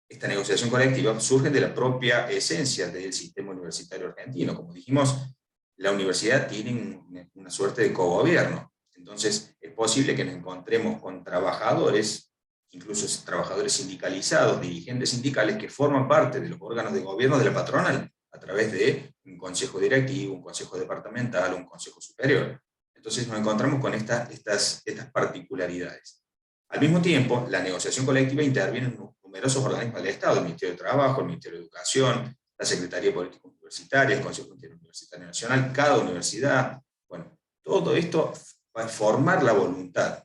S4: esta negociación colectiva surgen de la propia esencia del sistema universitario argentino. Como dijimos, la universidad tiene una suerte de cogobierno. Entonces, es posible que nos encontremos con trabajadores, incluso trabajadores sindicalizados, dirigentes sindicales, que forman parte de los órganos de gobierno de la patronal, a través de un consejo directivo, un consejo departamental, un consejo superior. Entonces nos encontramos con estas particularidades. Al mismo tiempo, la negociación colectiva interviene en numerosos organismos del Estado: el Ministerio de Trabajo, el Ministerio de Educación, la Secretaría de Política Universitaria, el Consejo Interuniversitario Nacional, cada universidad. Bueno, todo esto va a formar la voluntad.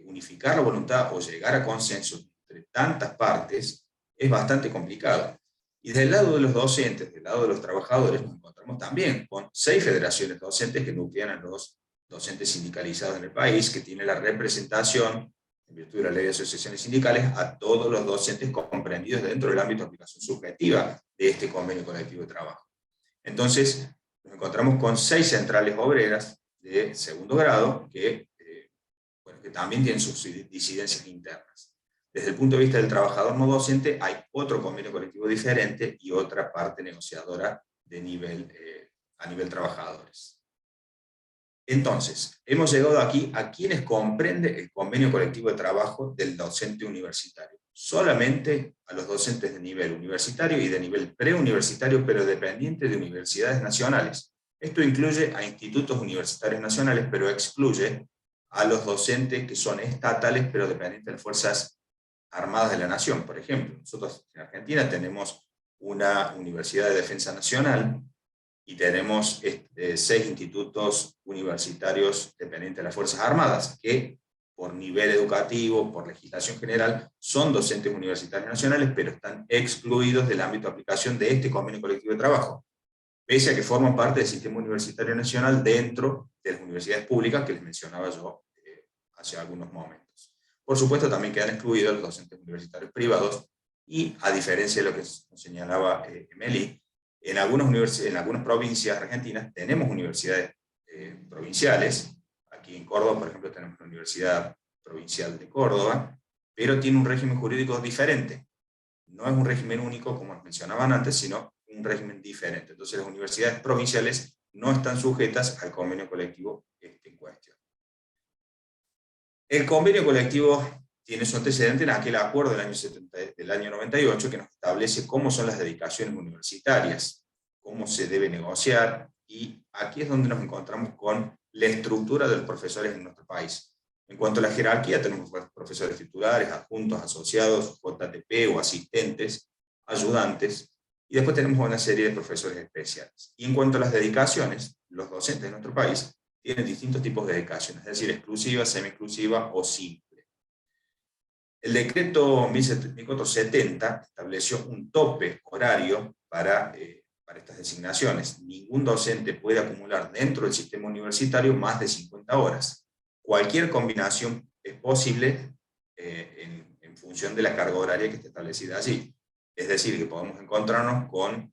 S4: Unificar la voluntad o llegar a consenso entre tantas partes es bastante complicado. Y del lado de los docentes, del lado de los trabajadores, nos encontramos también con 6 federaciones docentes que nuclean a los docentes sindicalizados en el país, que tiene la representación, en virtud de la Ley de Asociaciones Sindicales, a todos los docentes comprendidos dentro del ámbito de aplicación subjetiva de este convenio colectivo de trabajo. Entonces, nos encontramos con 6 centrales obreras de segundo grado que también tienen sus disidencias internas. Desde el punto de vista del trabajador no docente, hay otro convenio colectivo diferente y otra parte negociadora de a nivel trabajadores. Entonces, hemos llegado aquí a quienes comprende el convenio colectivo de trabajo del docente universitario. Solamente a los docentes de nivel universitario y de nivel preuniversitario, pero dependientes de universidades nacionales. Esto incluye a institutos universitarios nacionales, pero excluye a los docentes que son estatales, pero dependientes de las Fuerzas Armadas de la Nación. Por ejemplo, nosotros en Argentina tenemos una Universidad de Defensa Nacional y tenemos 6 institutos universitarios dependientes de las Fuerzas Armadas, que por nivel educativo, por legislación general, son docentes universitarios nacionales, pero están excluidos del ámbito de aplicación de este convenio colectivo de trabajo, pese a que forman parte del sistema universitario nacional dentro de las universidades públicas que les mencionaba yo hace algunos momentos. Por supuesto, también quedan excluidos los docentes universitarios privados, y a diferencia de lo que nos señalaba Emily, en algunas provincias argentinas tenemos universidades provinciales. Aquí en Córdoba, por ejemplo, tenemos la Universidad Provincial de Córdoba, pero tiene un régimen jurídico diferente. No es un régimen único, como mencionaban antes, sino un régimen diferente. Entonces las universidades provinciales no están sujetas al convenio colectivo en cuestión. El convenio colectivo tiene su antecedente en aquel acuerdo del año 98 que nos establece cómo son las dedicaciones universitarias, cómo se debe negociar, y aquí es donde nos encontramos con la estructura de los profesores en nuestro país. En cuanto a la jerarquía, tenemos profesores titulares, adjuntos, asociados, JTP o asistentes, ayudantes, y después tenemos una serie de profesores especiales. Y en cuanto a las dedicaciones, los docentes de nuestro país tienen distintos tipos de dedicaciones, es decir, exclusiva, semi-exclusiva o simple. El decreto 1470 estableció un tope horario para estas designaciones. Ningún docente puede acumular dentro del sistema universitario más de 50 horas. Cualquier combinación es posible en función de la carga horaria que esté establecida allí. Es decir, que podemos encontrarnos con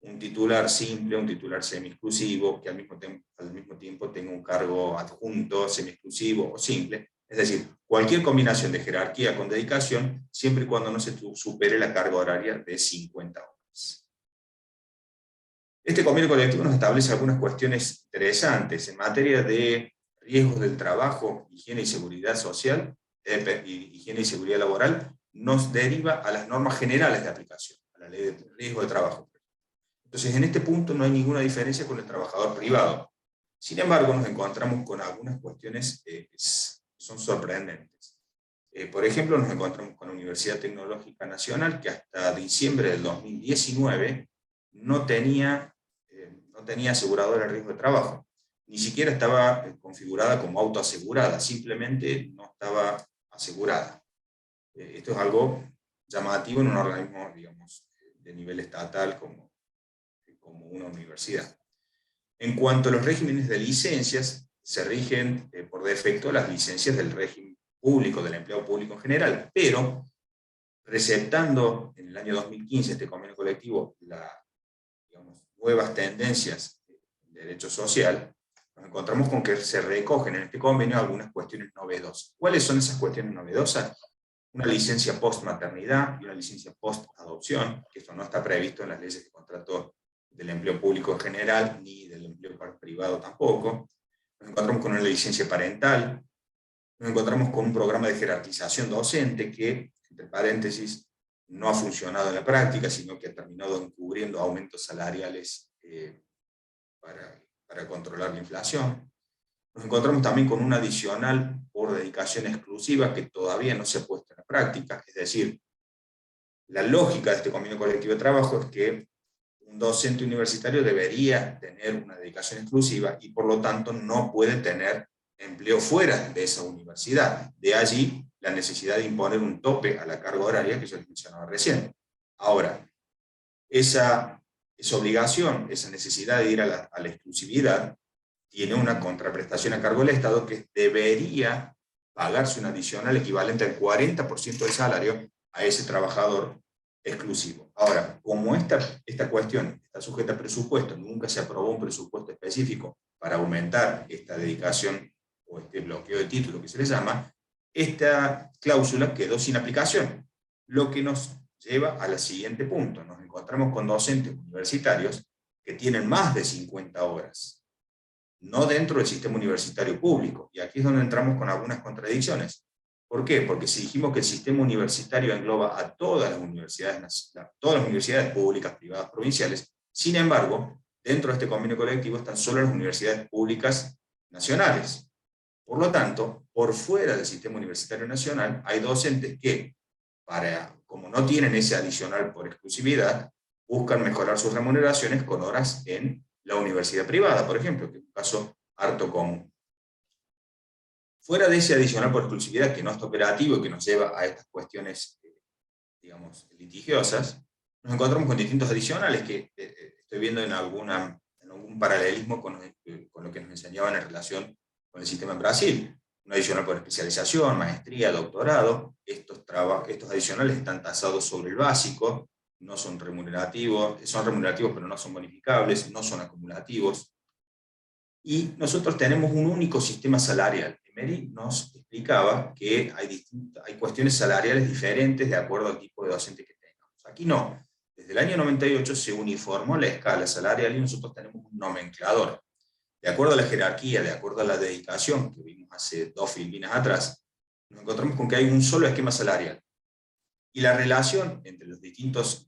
S4: un titular simple, un titular semi-exclusivo, que al mismo tiempo tenga un cargo adjunto, semi-exclusivo o simple. Es decir, cualquier combinación de jerarquía con dedicación, siempre y cuando no se supere la carga horaria de 50 horas. Este convenio colectivo nos establece algunas cuestiones interesantes en materia de riesgos del trabajo, higiene y seguridad social, higiene y seguridad laboral, nos deriva a las normas generales de aplicación, a la ley de riesgo de trabajo. Entonces, en este punto no hay ninguna diferencia con el trabajador privado. Sin embargo, nos encontramos con algunas cuestiones que son sorprendentes. Por ejemplo, nos encontramos con la Universidad Tecnológica Nacional, que hasta diciembre del 2019 no tenía aseguradora de riesgo de trabajo. Ni siquiera estaba configurada como autoasegurada, simplemente no estaba asegurada. Esto es algo llamativo en un organismo, digamos, de nivel estatal como una universidad. En cuanto a los regímenes de licencias, se rigen por defecto las licencias del régimen público, del empleo público en general, pero receptando en el año 2015 este convenio colectivo las nuevas tendencias de derecho social, nos encontramos con que se recogen en este convenio algunas cuestiones novedosas. ¿Cuáles son esas cuestiones novedosas? Una licencia post-maternidad y una licencia post-adopción, que esto no está previsto en las leyes de contrato del empleo público en general, ni del empleo privado tampoco. Nos encontramos con una licencia parental, nos encontramos con un programa de jerarquización docente que, entre paréntesis, no ha funcionado en la práctica, sino que ha terminado encubriendo aumentos salariales para controlar la inflación. Nos encontramos también con un adicional por dedicación exclusiva que todavía no se ha puesto en la práctica, es decir, la lógica de este convenio colectivo de trabajo es que un docente universitario debería tener una dedicación exclusiva y por lo tanto no puede tener empleo fuera de esa universidad. De allí la necesidad de imponer un tope a la carga horaria que yo les mencionaba recién. Ahora, esa obligación, esa necesidad de ir a la exclusividad, tiene una contraprestación a cargo del Estado que debería pagarse un adicional equivalente al 40% del salario a ese trabajador exclusivo. Ahora, como esta cuestión está sujeta a presupuesto, nunca se aprobó un presupuesto específico para aumentar esta dedicación o este bloqueo de título que se le llama, esta cláusula quedó sin aplicación, lo que nos lleva al siguiente punto. Nos encontramos con docentes universitarios que tienen más de 50 horas, no dentro del sistema universitario público, y aquí es donde entramos con algunas contradicciones. ¿Por qué? Porque si dijimos que el sistema universitario engloba a todas las universidades públicas, privadas, provinciales, sin embargo, dentro de este convenio colectivo están solo las universidades públicas nacionales. Por lo tanto, por fuera del sistema universitario nacional, hay docentes que, como no tienen ese adicional por exclusividad, buscan mejorar sus remuneraciones con horas en la universidad privada, por ejemplo, que es un caso harto común. Fuera de ese adicional por exclusividad, que no está operativo y que nos lleva a estas cuestiones, digamos, litigiosas, nos encontramos con distintos adicionales que estoy viendo en algún paralelismo con lo que nos enseñaban en relación con el sistema en Brasil. Un adicional por especialización, maestría, doctorado. Estos adicionales están tasados sobre el básico, no son remunerativos pero no son bonificables, no son acumulativos. Y nosotros tenemos un único sistema salarial. Emery nos explicaba que hay cuestiones salariales diferentes de acuerdo al tipo de docente que tengamos. Aquí no. Desde el año 98 se uniformó la escala salarial y nosotros tenemos un nomenclador. De acuerdo a la jerarquía, de acuerdo a la dedicación que vimos hace 2 Filipinas atrás, nos encontramos con que hay un solo esquema salarial. Y la relación entre las distintas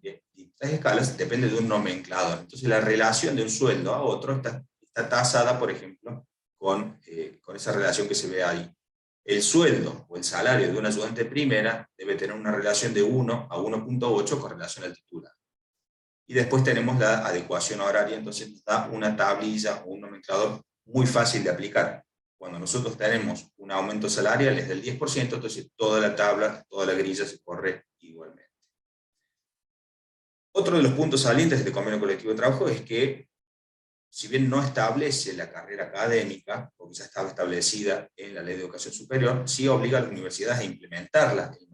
S4: escalas depende de un nomenclador. Entonces la relación de un sueldo a otro está tasada, por ejemplo, con esa relación que se ve ahí. El sueldo o el salario de un ayudante de primera debe tener una relación de 1 a 1.8 con relación al titular. Y después tenemos la adecuación horaria, entonces nos da una tablilla o un nomenclador muy fácil de aplicar. Cuando nosotros tenemos un aumento salarial es del 10%, entonces toda la tabla, toda la grilla se corre igualmente. Otro de los puntos salientes del convenio colectivo de trabajo es que, si bien no establece la carrera académica, porque ya estaba establecida en la Ley de Educación Superior, sí obliga a las universidades a implementarla de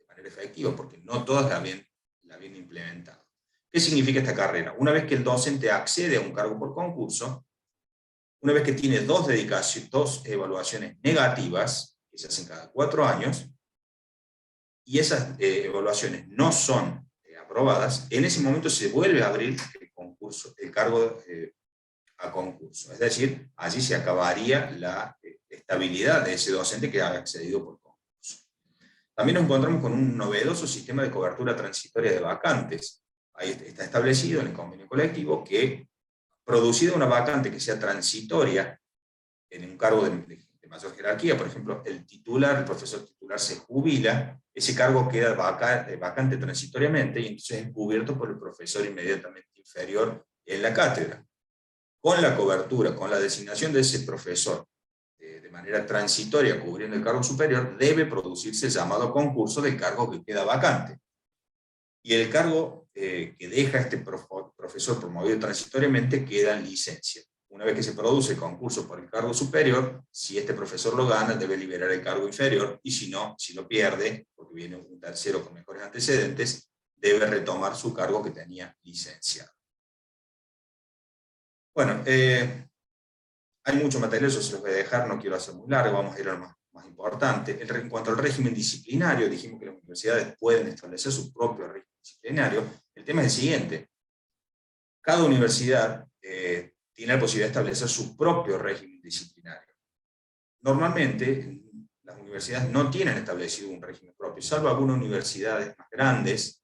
S4: manera efectiva, porque no todas la habían implementado. ¿Qué significa esta carrera? Una vez que el docente accede a un cargo por concurso, una vez que tiene dos evaluaciones negativas, que se hacen cada 4 años, y esas evaluaciones no son aprobadas, en ese momento se vuelve a abrir el cargo a concurso. Es decir, allí se acabaría la estabilidad de ese docente que ha accedido por concurso. También nos encontramos con un novedoso sistema de cobertura transitoria de vacantes. Ahí está establecido en el convenio colectivo que, producida una vacante que sea transitoria en un cargo de mayor jerarquía, por ejemplo, el profesor titular se jubila, ese cargo queda vacante transitoriamente y entonces es cubierto por el profesor inmediatamente inferior en la cátedra. Con la cobertura, con la designación de ese profesor de manera transitoria cubriendo el cargo superior, debe producirse el llamado concurso del cargo que queda vacante. Y el cargo que deja este profesor promovido transitoriamente queda en licencia. Una vez que se produce el concurso por el cargo superior, si este profesor lo gana, debe liberar el cargo inferior, y si no, si lo pierde, porque viene un tercero con mejores antecedentes, debe retomar su cargo que tenía licenciado. Bueno, hay mucho material, yo se los voy a dejar, no quiero hacer muy largo, vamos a ir a lo más importante. En cuanto al régimen disciplinario, dijimos que las universidades pueden establecer su propio régimen disciplinario. El tema es el siguiente: cada universidad tiene la posibilidad de establecer su propio régimen disciplinario. Normalmente, las universidades no tienen establecido un régimen propio, salvo algunas universidades más grandes,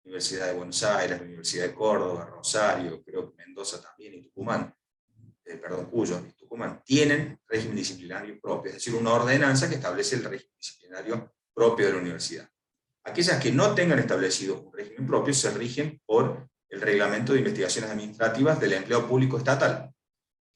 S4: Universidad de Buenos Aires, Universidad de Córdoba, Rosario, creo que Mendoza también, y Tucumán, Cuyo y Tucumán, tienen régimen disciplinario propio, es decir, una ordenanza que establece el régimen disciplinario propio de la universidad. Aquellas que no tengan establecido un régimen propio se rigen por el Reglamento de Investigaciones Administrativas del Empleo Público Estatal.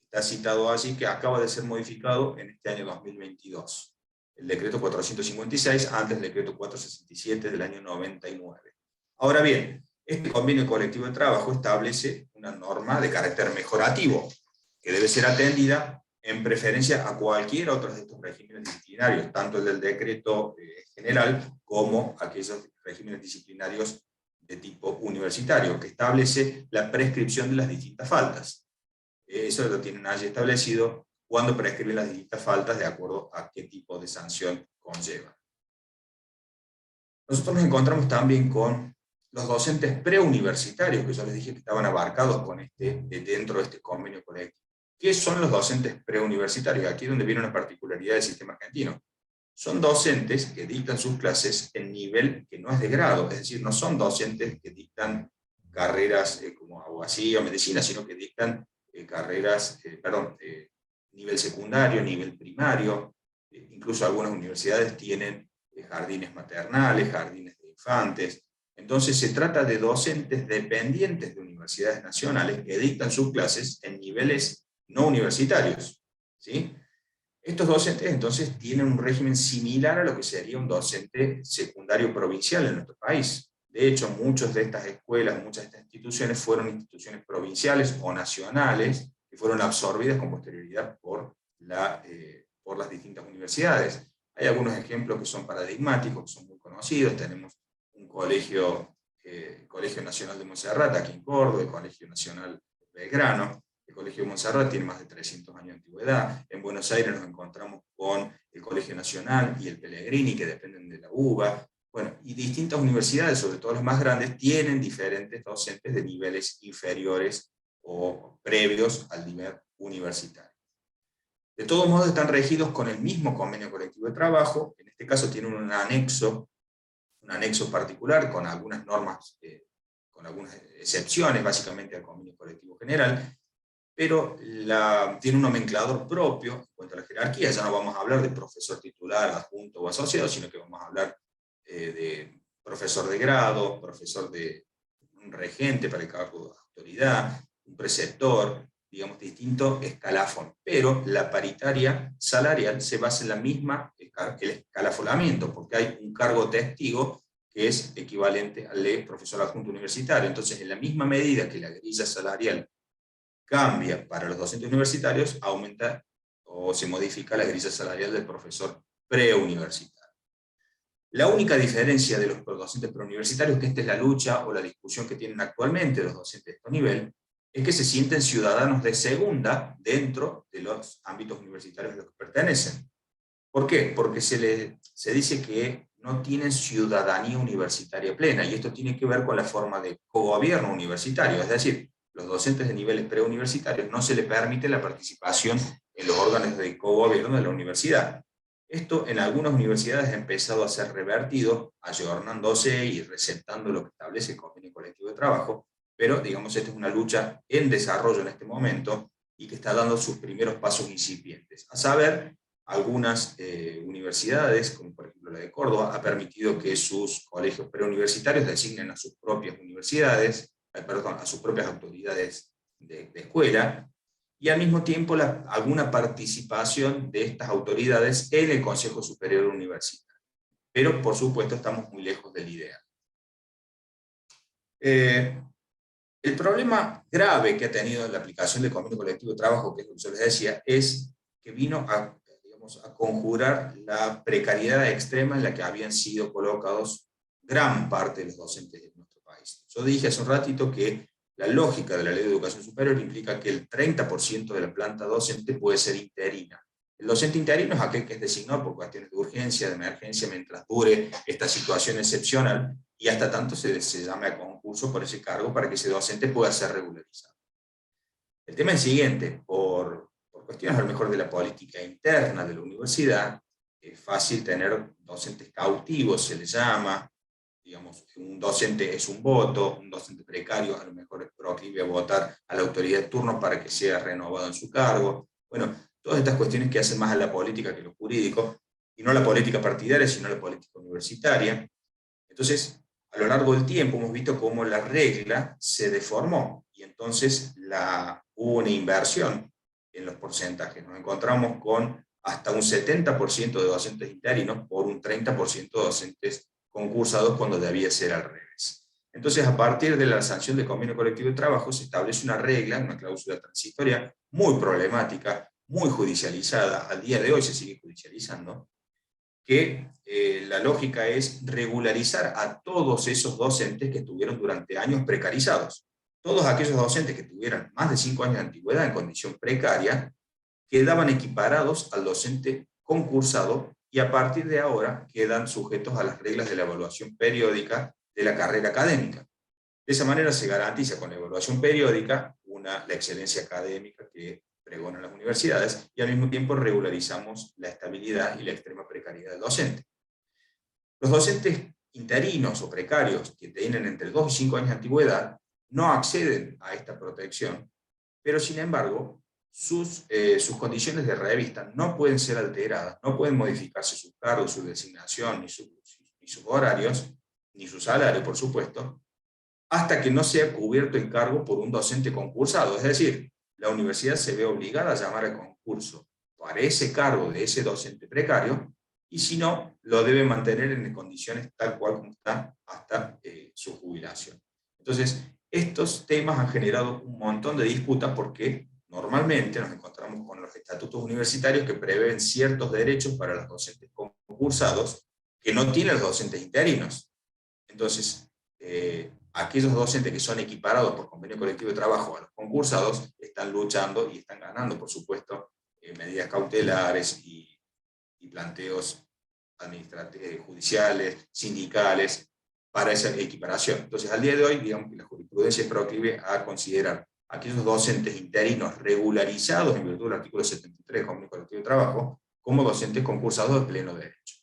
S4: Está citado allí, que acaba de ser modificado en este año 2022. El decreto 456, antes del decreto 467 del año 99. Ahora bien, este convenio colectivo de trabajo establece una norma de carácter mejorativo, que debe ser atendida en preferencia a cualquier otro de estos regímenes disciplinarios, tanto el del decreto general como aquellos regímenes disciplinarios de tipo universitario, que establece la prescripción de las distintas faltas. eso lo tienen allí establecido cuando prescriben las distintas faltas de acuerdo a qué tipo de sanción conlleva. Nosotros nos encontramos también con los docentes preuniversitarios, que yo les dije que estaban abarcados con dentro de este convenio colectivo. ¿Qué son los docentes preuniversitarios? Aquí es donde viene una particularidad del sistema argentino. Son docentes que dictan sus clases en nivel que no es de grado, es decir, no son docentes que dictan carreras como abogacía o medicina, sino que dictan nivel secundario, nivel primario, incluso algunas universidades tienen jardines maternales, jardines de infantes. Entonces se trata de docentes dependientes de universidades nacionales que dictan sus clases en niveles no universitarios, ¿sí? Estos docentes entonces tienen un régimen similar a lo que sería un docente secundario provincial en nuestro país. De hecho, muchas de estas escuelas, muchas de estas instituciones fueron instituciones provinciales o nacionales que fueron absorbidas con posterioridad por las distintas universidades. Hay algunos ejemplos que son paradigmáticos, que son muy conocidos. Tenemos un colegio, el Colegio Nacional de Montserrat, aquí en Córdoba, el Colegio Nacional de Belgrano. El Colegio de Montserrat tiene más de 300 años de antigüedad. En Buenos Aires nos encontramos con el Colegio Nacional y el Pellegrini, que dependen de la UBA. Bueno, y distintas universidades, sobre todo las más grandes, tienen diferentes docentes de niveles inferiores o previos al nivel universitario. De todos modos, están regidos con el mismo convenio colectivo de trabajo. En este caso tienen un anexo particular con algunas normas, con algunas excepciones, básicamente al convenio colectivo general, pero tiene un nomenclador propio en cuanto a la jerarquía. Ya no vamos a hablar de profesor titular, adjunto o asociado, sino que vamos a hablar de profesor de grado, profesor de un regente para el cargo de autoridad, un preceptor, digamos, distinto escalafón. Pero la paritaria salarial se basa en la misma, el escalafonamiento, porque hay un cargo testigo que es equivalente al de profesor adjunto universitario. Entonces, en la misma medida que la grilla salarial cambia para los docentes universitarios, aumenta o se modifica la grilla salarial del profesor preuniversitario. La única diferencia de los docentes preuniversitarios, que esta es la lucha o la discusión que tienen actualmente los docentes de este nivel, es que se sienten ciudadanos de segunda dentro de los ámbitos universitarios a los que pertenecen. ¿Por qué? Porque se dice que no tienen ciudadanía universitaria plena, y esto tiene que ver con la forma de cogobierno universitario, es decir, los docentes de niveles preuniversitarios no se les permite la participación en los órganos de cogobierno de la universidad. Esto en algunas universidades ha empezado a ser revertido, ayornándose y recetando lo que establece el convenio colectivo de trabajo, pero digamos, esta es una lucha en desarrollo en este momento y que está dando sus primeros pasos incipientes. A saber, algunas universidades, como por ejemplo la de Córdoba, ha permitido que sus colegios preuniversitarios designen a sus propias universidades, a sus propias autoridades de escuela, y al mismo tiempo alguna participación de estas autoridades en el Consejo Superior Universitario. Pero, por supuesto, estamos muy lejos del ideal. El problema grave que ha tenido la aplicación del convenio colectivo de trabajo, que es lo que yo les decía, es que vino a conjurar la precariedad extrema en la que habían sido colocados gran parte de los docentes de nuestro país. Yo dije hace un ratito que la lógica de la Ley de Educación Superior implica que el 30% de la planta docente puede ser interina. El docente interino es aquel que es designado por cuestiones de urgencia, de emergencia, mientras dure esta situación excepcional, y hasta tanto se llame a concurso por ese cargo para que ese docente pueda ser regularizado. El tema es el siguiente: por cuestiones a lo mejor de la política interna de la universidad, es fácil tener docentes cautivos, se les llama. Digamos, un docente es un voto, un docente precario a lo mejor es proclive a votar a la autoridad de turno para que sea renovado en su cargo. Bueno, todas estas cuestiones que hacen más a la política que lo jurídico, y no la política partidaria, sino la política universitaria. Entonces, a lo largo del tiempo hemos visto cómo la regla se deformó, y entonces hubo una inversión en los porcentajes. Nos encontramos con hasta un 70% de docentes interinos por un 30% de docentes concursados, cuando debía ser al revés. Entonces, a partir de la sanción del convenio colectivo de trabajo, se establece una regla, una cláusula transitoria muy problemática, muy judicializada, al día de hoy se sigue judicializando, que la lógica es regularizar a todos esos docentes que estuvieron durante años precarizados. todos aquellos docentes que tuvieran más de 5 años de antigüedad en condición precaria quedaban equiparados al docente concursado y a partir de ahora quedan sujetos a las reglas de la evaluación periódica de la carrera académica. De esa manera se garantiza con la evaluación periódica la excelencia académica que pregonan las universidades y al mismo tiempo regularizamos la estabilidad y la extrema precariedad del docente. Los docentes interinos o precarios que tienen entre 2 y 5 años de antigüedad no acceden a esta protección, pero sin embargo sus condiciones de revista no pueden ser alteradas, no pueden modificarse sus cargos, su designación, ni sus horarios, ni su salario, por supuesto, hasta que no sea cubierto el cargo por un docente concursado. Es decir, la universidad se ve obligada a llamar al concurso para ese cargo de ese docente precario, y si no, lo debe mantener en condiciones tal cual como está hasta su jubilación. Entonces, estos temas han generado un montón de disputas porque normalmente nos encontramos con los estatutos universitarios que prevén ciertos derechos para los docentes concursados que no tienen los docentes interinos. Entonces, aquellos docentes que son equiparados por convenio colectivo de trabajo a los concursados están luchando y están ganando, por supuesto, medidas cautelares y planteos administrativos, judiciales, sindicales, para esa equiparación. Entonces, al día de hoy, digamos que la jurisprudencia es proclive a considerar a aquellos docentes interinos regularizados en virtud del artículo 73 del convenio colectivo de trabajo como docentes concursados de pleno derecho.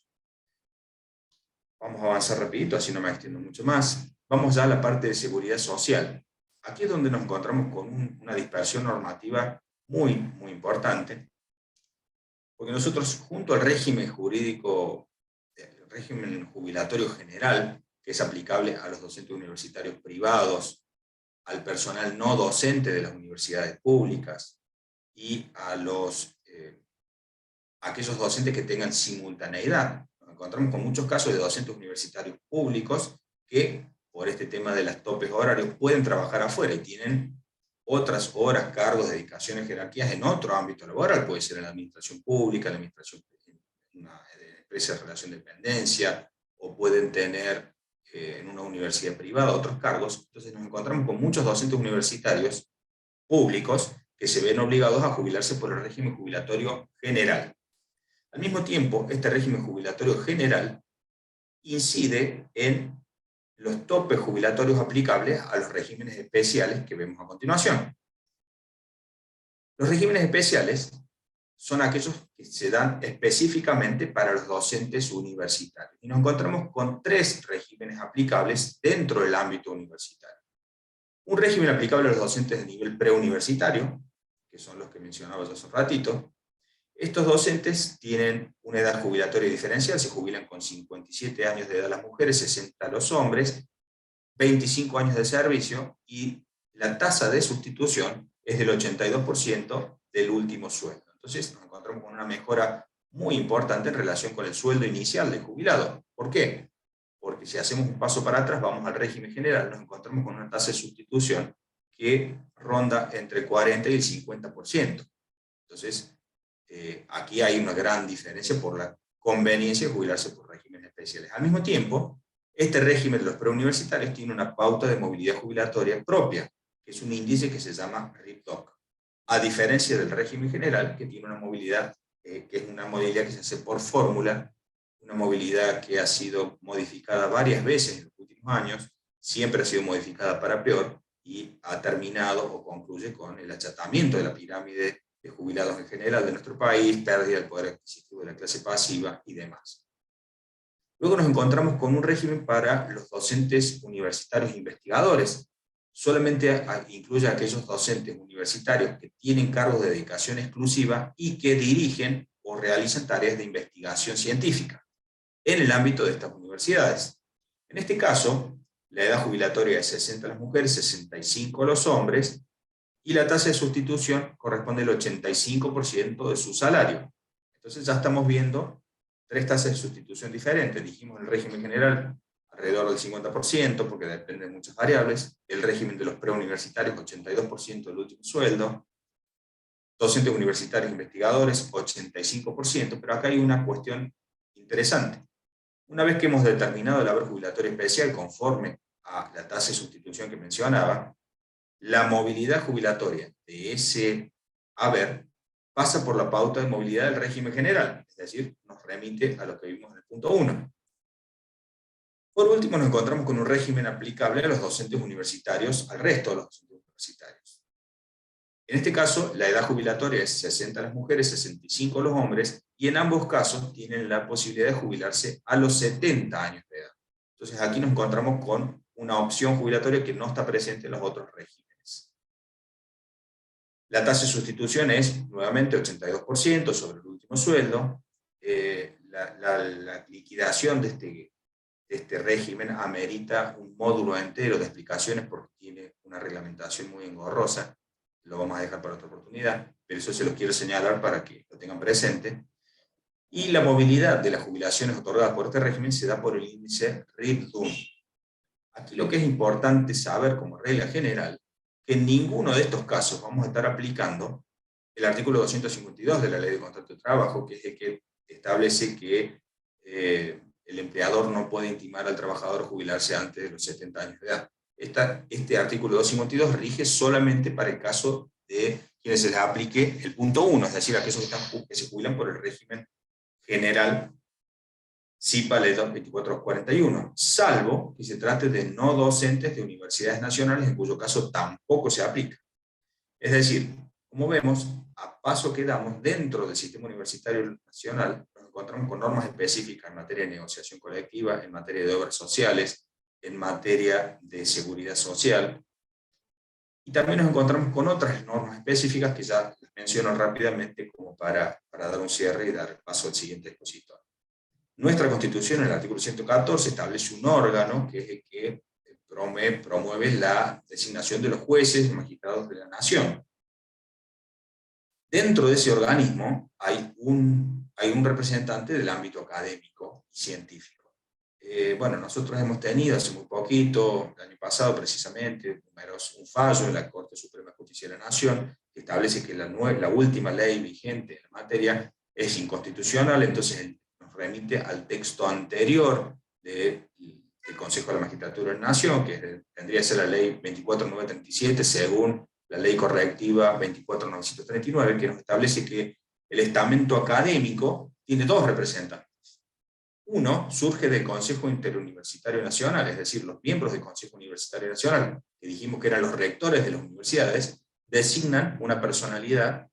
S4: Vamos a avanzar rapidito, así no me extiendo mucho más. Vamos ya a la parte de seguridad social. Aquí es donde nos encontramos con una dispersión normativa muy, muy importante, porque nosotros, junto al régimen jurídico, el régimen jubilatorio general, que es aplicable a los docentes universitarios privados, al personal no docente de las universidades públicas, y a aquellos docentes que tengan simultaneidad. Nos encontramos con muchos casos de docentes universitarios públicos que, por este tema de los topes horarios, pueden trabajar afuera y tienen otras horas, cargos, dedicaciones, jerarquías en otro ámbito laboral, puede ser en la administración pública, en la administración en una empresa de relación de dependencia, o pueden tener en una universidad privada otros cargos. Entonces nos encontramos con muchos docentes universitarios públicos que se ven obligados a jubilarse por el régimen jubilatorio general. Al mismo tiempo, este régimen jubilatorio general incide en los topes jubilatorios aplicables a los regímenes especiales que vemos a continuación. Los regímenes especiales son aquellos que se dan específicamente para los docentes universitarios. Y nos encontramos con 3 regímenes aplicables dentro del ámbito universitario. Un régimen aplicable a los docentes de nivel preuniversitario, que son los que mencionaba yo hace un ratito. Estos docentes tienen una edad jubilatoria diferencial, se jubilan con 57 años de edad las mujeres, 60 los hombres, 25 años de servicio, y la tasa de sustitución es del 82% del último sueldo. Entonces nos encontramos con una mejora muy importante en relación con el sueldo inicial del jubilado. ¿Por qué? Porque si hacemos un paso para atrás, vamos al régimen general, nos encontramos con una tasa de sustitución que ronda entre el 40 y el 50%. Entonces, aquí hay una gran diferencia por la conveniencia de jubilarse por regímenes especiales. Al mismo tiempo, este régimen de los preuniversitarios tiene una pauta de movilidad jubilatoria propia, que es un índice que se llama RIPDOC, a diferencia del régimen general, que tiene una movilidad, que es una movilidad que se hace por fórmula, una movilidad que ha sido modificada varias veces en los últimos años, siempre ha sido modificada para peor, y ha terminado o concluye con el achatamiento de la pirámide de jubilados en general de nuestro país, pérdida del poder adquisitivo de la clase pasiva y demás. Luego nos encontramos con un régimen para los docentes universitarios e investigadores. Solamente incluye a aquellos docentes universitarios que tienen cargos de dedicación exclusiva y que dirigen o realizan tareas de investigación científica en el ámbito de estas universidades. En este caso, la edad jubilatoria es 60 las mujeres, 65 los hombres, y la tasa de sustitución corresponde al 85% de su salario. Entonces ya estamos viendo 3 tasas de sustitución diferentes. Dijimos en el régimen general alrededor del 50%, porque depende de muchas variables. El régimen de los preuniversitarios, 82% del último sueldo. Docentes universitarios investigadores, 85%, pero acá hay una cuestión interesante. Una vez que hemos determinado el haber jubilatorio especial conforme a la tasa de sustitución que mencionaba, la movilidad jubilatoria de ese haber pasa por la pauta de movilidad del régimen general, es decir, nos remite a lo que vimos en el punto 1. Por último, nos encontramos con un régimen aplicable a los docentes universitarios, al resto de los docentes universitarios. En este caso, la edad jubilatoria es 60 las mujeres, 65 los hombres, y en ambos casos tienen la posibilidad de jubilarse a los 70 años de edad. Entonces aquí nos encontramos con una opción jubilatoria que no está presente en los otros regímenes. La tasa de sustitución es nuevamente 82% sobre el último sueldo. La liquidación de este régimen amerita un módulo entero de explicaciones porque tiene una reglamentación muy engorrosa. Lo vamos a dejar para otra oportunidad, pero eso se lo quiero señalar para que lo tengan presente. Y la movilidad de las jubilaciones otorgadas por este régimen se da por el índice RIP-DUN. Aquí lo que es importante saber como regla general, que en ninguno de estos casos vamos a estar aplicando el artículo 252 de la Ley de Contrato de Trabajo, que es el que establece que el empleador no puede intimar al trabajador a jubilarse antes de los 70 años de edad. Este artículo 252 rige solamente para el caso de quienes se les aplique el punto 1, es decir, aquellos que se jubilan por el régimen general CIPA Ley 2441, salvo que se trate de no docentes de universidades nacionales, en cuyo caso tampoco se aplica. Es decir, como vemos, a paso que damos dentro del sistema universitario nacional, nos encontramos con normas específicas en materia de negociación colectiva, en materia de obras sociales, en materia de seguridad social, y también nos encontramos con otras normas específicas que ya les menciono rápidamente como para dar un cierre y dar paso al siguiente expositor. Nuestra Constitución, en el artículo 114, establece un órgano que es el que promueve la designación de los jueces y magistrados de la nación. Dentro de ese organismo hay un representante del ámbito académico y científico. Bueno, nosotros hemos tenido hace muy poquito, el año pasado precisamente, un fallo en la Corte Suprema de Justicia de la Nación que establece que la última ley vigente en la materia es inconstitucional, entonces nos remite al texto anterior del Consejo de la Magistratura de la Nación, que tendría que ser la ley 24937, según la ley correctiva 24939, que nos establece que el estamento académico tiene dos representantes. Uno surge del Consejo Interuniversitario Nacional, es decir, los miembros del Consejo Universitario Nacional, que dijimos que eran los rectores de las universidades, designan una personalidad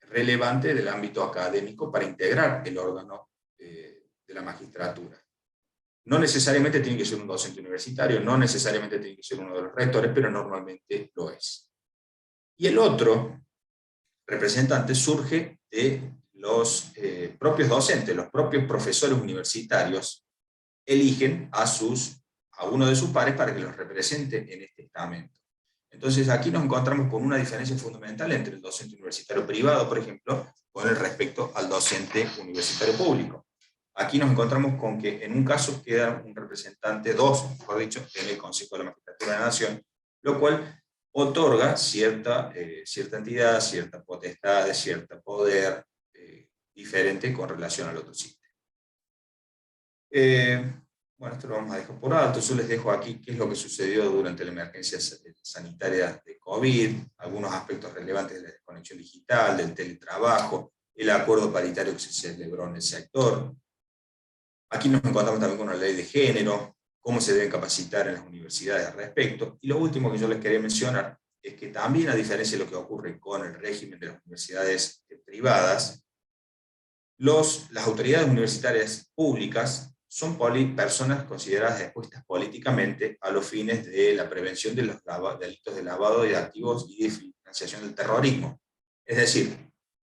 S4: relevante del ámbito académico para integrar el órgano de la magistratura. No necesariamente tiene que ser un docente universitario, no necesariamente tiene que ser uno de los rectores, pero normalmente lo es. Y el otro representante surge de los propios docentes, los propios profesores universitarios eligen a uno de sus pares para que los represente en este estamento. Entonces aquí nos encontramos con una diferencia fundamental entre el docente universitario privado, por ejemplo, con el respecto al docente universitario público. Aquí nos encontramos con que en un caso queda un representante, mejor dicho, en el Consejo de la Magistratura de la Nación, lo cual otorga cierta entidad, cierta potestad, cierto poder diferente con relación al otro sistema. Bueno, esto lo vamos a dejar por alto. Yo les dejo aquí qué es lo que sucedió durante la emergencia sanitaria de COVID, algunos aspectos relevantes de la desconexión digital, del teletrabajo, el acuerdo paritario que se celebró en el sector. Aquí nos encontramos también con una ley de género, cómo se deben capacitar en las universidades al respecto. Y lo último que yo les quería mencionar es que también, a diferencia de lo que ocurre con el régimen de las universidades privadas, las autoridades universitarias públicas son personas consideradas expuestas políticamente a los fines de la prevención de los delitos de lavado de activos y de financiación del terrorismo. Es decir,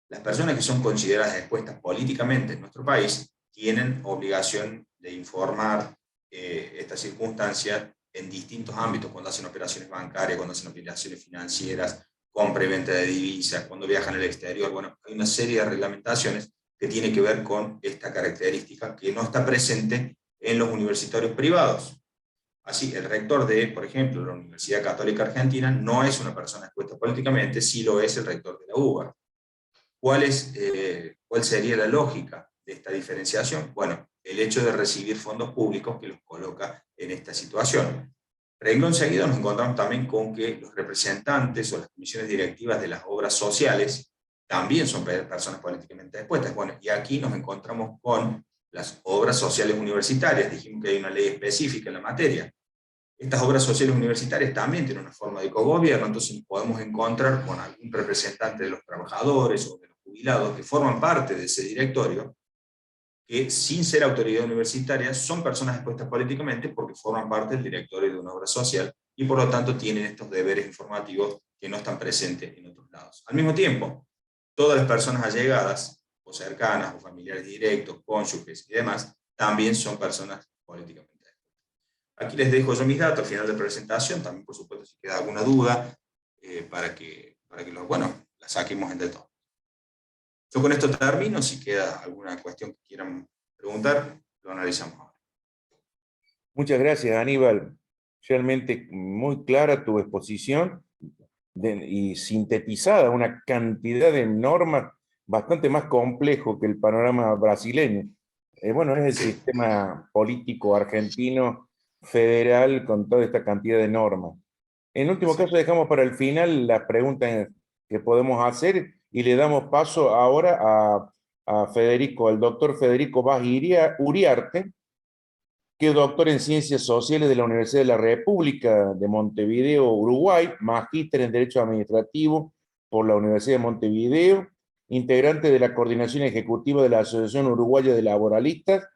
S4: las personas que son consideradas expuestas políticamente en nuestro país tienen obligación de informar esta circunstancia en distintos ámbitos, cuando hacen operaciones bancarias, cuando hacen operaciones financieras, compra y venta de divisas, cuando viajan al exterior. Bueno, hay una serie de reglamentaciones que tiene que ver con esta característica que no está presente en los universitarios privados. Así, el rector de, por ejemplo, la Universidad Católica Argentina no es una persona expuesta políticamente, sí lo es el rector de la UBA. ¿Cuál sería la lógica de esta diferenciación? Bueno, el hecho de recibir fondos públicos que los coloca en esta situación. Renglón seguido nos encontramos también con que los representantes o las comisiones directivas de las obras sociales también son personas políticamente expuestas. Bueno, y aquí nos encontramos con las obras sociales universitarias. Dijimos que hay una ley específica en la materia. Estas obras sociales universitarias también tienen una forma de cogobierno, entonces podemos encontrar con algún representante de los trabajadores o de los jubilados que forman parte de ese directorio, que sin ser autoridad universitaria son personas expuestas políticamente porque forman parte del directorio de una obra social y por lo tanto tienen estos deberes informativos que no están presentes en otros lados. Al mismo tiempo, todas las personas allegadas o cercanas o familiares directos, cónyuges y demás, también son personas políticamente. Aquí les dejo yo mis datos al final de la presentación, también por supuesto si queda alguna duda, para que la saquemos entre todos. Yo con esto termino, si queda alguna cuestión que quieran preguntar, lo analizamos ahora.
S2: Muchas gracias, Aníbal. Realmente muy clara tu exposición y sintetizada, una cantidad de normas bastante más complejo que el panorama brasileño. Bueno, es el sistema político argentino federal con toda esta cantidad de normas. En último caso, dejamos para el final las preguntas que podemos hacer y le damos paso ahora a Federico, al doctor Federico Vaz Uriarte, que es doctor en Ciencias Sociales de la Universidad de la República de Montevideo, Uruguay, magíster en Derecho Administrativo por la Universidad de Montevideo, integrante de la Coordinación Ejecutiva de la Asociación Uruguaya de Laboralistas,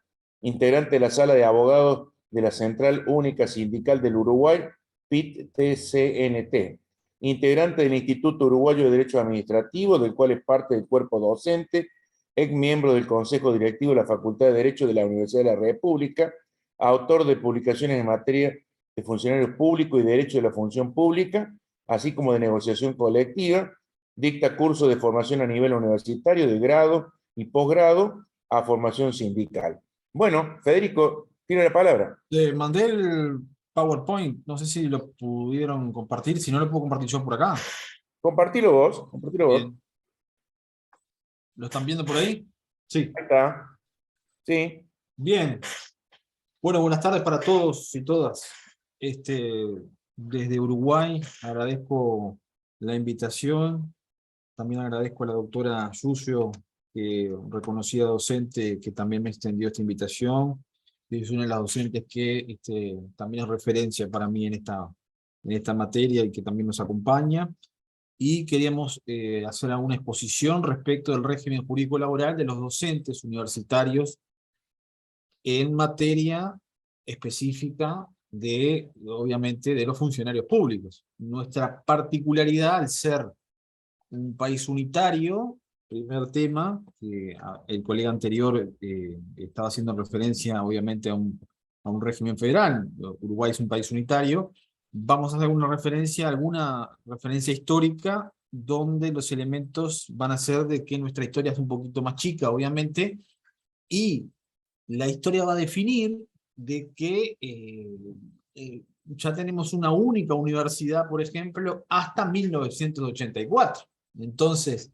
S2: integrante de la Sala de Abogados de la Central Única Sindical del Uruguay, PIT-TCNT, integrante del Instituto Uruguayo de Derecho Administrativo, del cual es parte del cuerpo docente, ex miembro del Consejo Directivo de la Facultad de Derecho de la Universidad de la República, autor de publicaciones en materia de funcionarios públicos y derecho de la función pública, así como de negociación colectiva, dicta cursos de formación a nivel universitario, de grado y posgrado, a formación sindical. Bueno, Federico, tiene la palabra.
S5: Le mandé el PowerPoint, no sé si lo pudieron compartir, si no lo puedo compartir yo por acá.
S2: Compartilo vos, compartilo vos.
S5: Bien. ¿Lo están viendo por ahí? Sí.
S2: Ahí está. Sí.
S5: Bien. Bueno, buenas tardes para todos y todas. Desde Uruguay agradezco la invitación. También agradezco a la doctora Yucio, reconocida docente, que también me extendió esta invitación. Es una de las docentes que también es referencia para mí en esta materia y que también nos acompaña. Y queríamos hacer alguna exposición respecto del régimen jurídico laboral de los docentes universitarios en materia específica obviamente, de los funcionarios públicos. Nuestra particularidad al ser un país unitario, primer tema, que el colega anterior estaba haciendo referencia, obviamente, a un régimen federal. Uruguay es un país unitario. Vamos a hacer alguna referencia histórica, donde los elementos van a ser de que nuestra historia es un poquito más chica, obviamente, y la historia va a definir de que ya tenemos una única universidad, por ejemplo, hasta 1984. Entonces,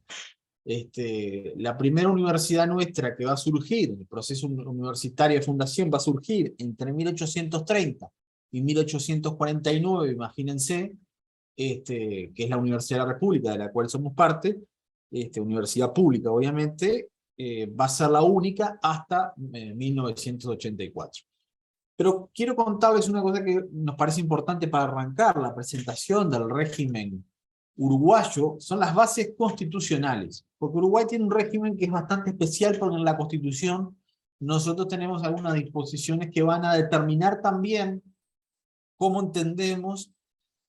S5: la primera universidad nuestra que va a surgir, el proceso universitario de fundación va a surgir entre 1830 y 1849, imagínense, que es la Universidad de la República, de la cual somos parte, universidad pública, obviamente, va a ser la única hasta 1984. Pero quiero contarles una cosa que nos parece importante para arrancar la presentación del régimen uruguayo, son las bases constitucionales. Porque Uruguay tiene un régimen que es bastante especial, porque en la Constitución nosotros tenemos algunas disposiciones que van a determinar también cómo entendemos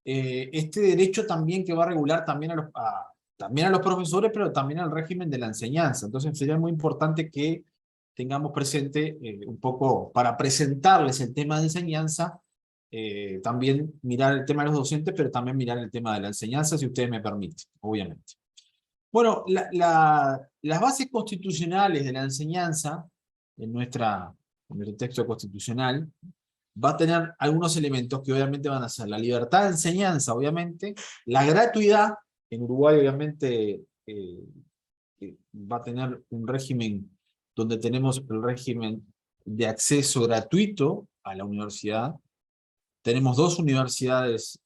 S5: este derecho también, que va a regular también a los profesores, pero también al régimen de la enseñanza. Entonces sería muy importante que tengamos presente un poco, para presentarles el tema de enseñanza, también mirar el tema de los docentes, pero también mirar el tema de la enseñanza, si ustedes me permiten, obviamente. Bueno, las bases constitucionales de la enseñanza, en nuestro texto constitucional, va a tener algunos elementos que obviamente van a ser la libertad de enseñanza, obviamente, la gratuidad. En Uruguay, obviamente, va a tener un régimen donde tenemos el régimen de acceso gratuito a la universidad. tenemos dos universidades,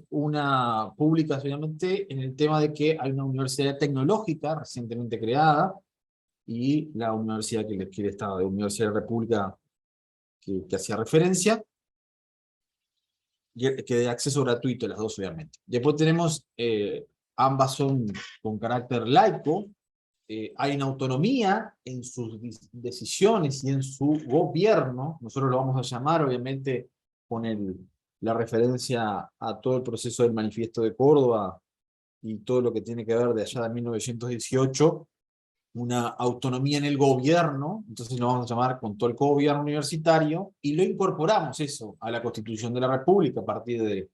S5: una pública obviamente en el tema de que hay una universidad tecnológica recientemente creada, y la universidad que estaba de Universidad de República que hacía referencia, que de acceso gratuito, las dos obviamente. Después tenemos, ambas son con carácter laico, hay una autonomía en sus decisiones y en su gobierno, nosotros lo vamos a llamar obviamente con la referencia a todo el proceso del Manifiesto de Córdoba y todo lo que tiene que ver de allá de 1918, una autonomía en el gobierno, entonces lo vamos a llamar con todo el gobierno universitario, y lo incorporamos eso a la Constitución de la República a partir de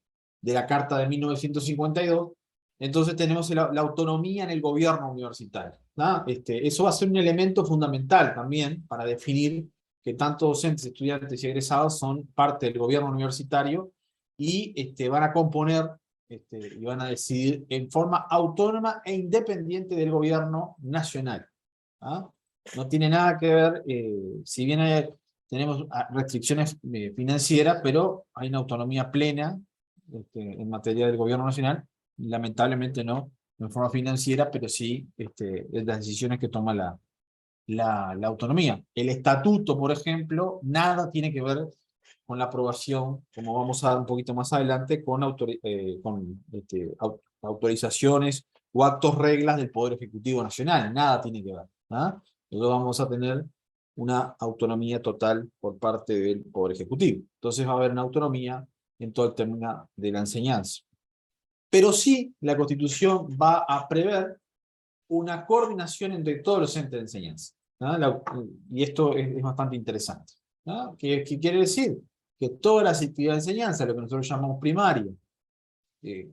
S5: la Carta de 1952, entonces tenemos la autonomía en el gobierno universitario, ¿no? Eso va a ser un elemento fundamental también para definir que tanto docentes, estudiantes y egresados son parte del gobierno universitario y van a componer y van a decidir en forma autónoma e independiente del gobierno nacional. ¿Ah? No tiene nada que ver, si bien tenemos restricciones financieras, pero hay una autonomía plena en materia del gobierno nacional, lamentablemente no en forma financiera, pero sí en las decisiones que toma la autonomía. El estatuto, por ejemplo, nada tiene que ver con la aprobación, como vamos a ver un poquito más adelante, con autorizaciones o actos reglas del Poder Ejecutivo Nacional, nada tiene que ver. ¿Ah? Luego vamos a tener una autonomía total por parte del Poder Ejecutivo. Entonces va a haber una autonomía en todo el tema de la enseñanza. Pero sí, la Constitución va a prever una coordinación entre todos los entes de enseñanza. Y esto es bastante interesante. ¿Qué quiere decir? Que todas las actividades de enseñanza, lo que nosotros llamamos primaria,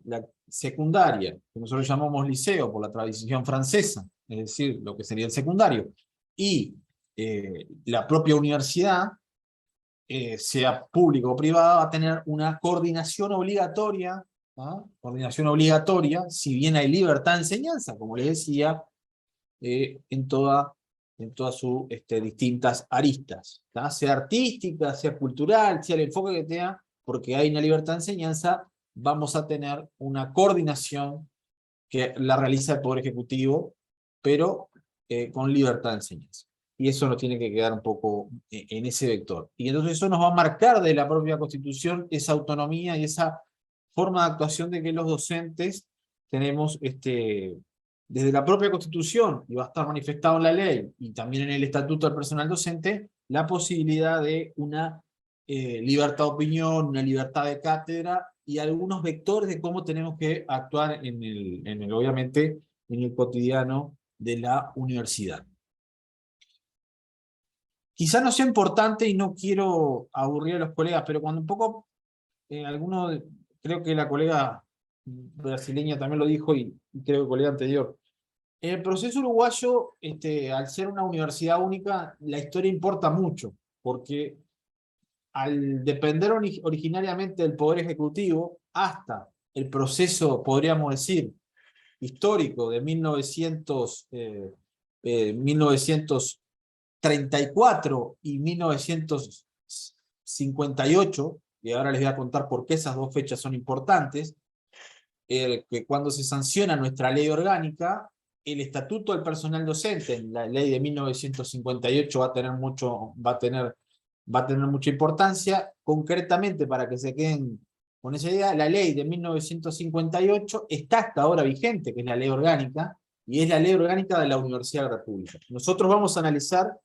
S5: la secundaria, que nosotros llamamos liceo por la tradición francesa, es decir, lo que sería el secundario, y la propia universidad, sea pública o privada, va a tener una coordinación obligatoria, coordinación obligatoria, si bien hay libertad de enseñanza, como les decía, en todas sus distintas aristas, sea artística, sea cultural, sea el enfoque que tenga, porque hay una libertad de enseñanza, vamos a tener una coordinación que la realiza el Poder Ejecutivo, pero con libertad de enseñanza. Y eso nos tiene que quedar un poco en ese vector. Y entonces eso nos va a marcar de la propia Constitución esa autonomía y esa forma de actuación de que los docentes tenemos desde la propia Constitución, y va a estar manifestado en la ley, y también en el Estatuto del Personal Docente, la posibilidad de una libertad de opinión, una libertad de cátedra, y algunos vectores de cómo tenemos que actuar obviamente, en el cotidiano de la universidad. Quizá no sea importante y no quiero aburrir a los colegas, pero cuando un poco, creo que la colega brasileña también lo dijo, y creo que el colega anterior, en el proceso uruguayo, al ser una universidad única, la historia importa mucho, porque al depender originariamente del Poder Ejecutivo, hasta el proceso, podríamos decir, histórico de 1934 y 1958, y ahora les voy a contar por qué esas dos fechas son importantes, que cuando se sanciona nuestra ley orgánica, el Estatuto del Personal Docente, la ley de 1958 va a tener mucha importancia. Concretamente, para que se queden con esa idea, la ley de 1958 está hasta ahora vigente, que es la ley orgánica, y es la ley orgánica de la Universidad de la República. Nosotros vamos a analizar,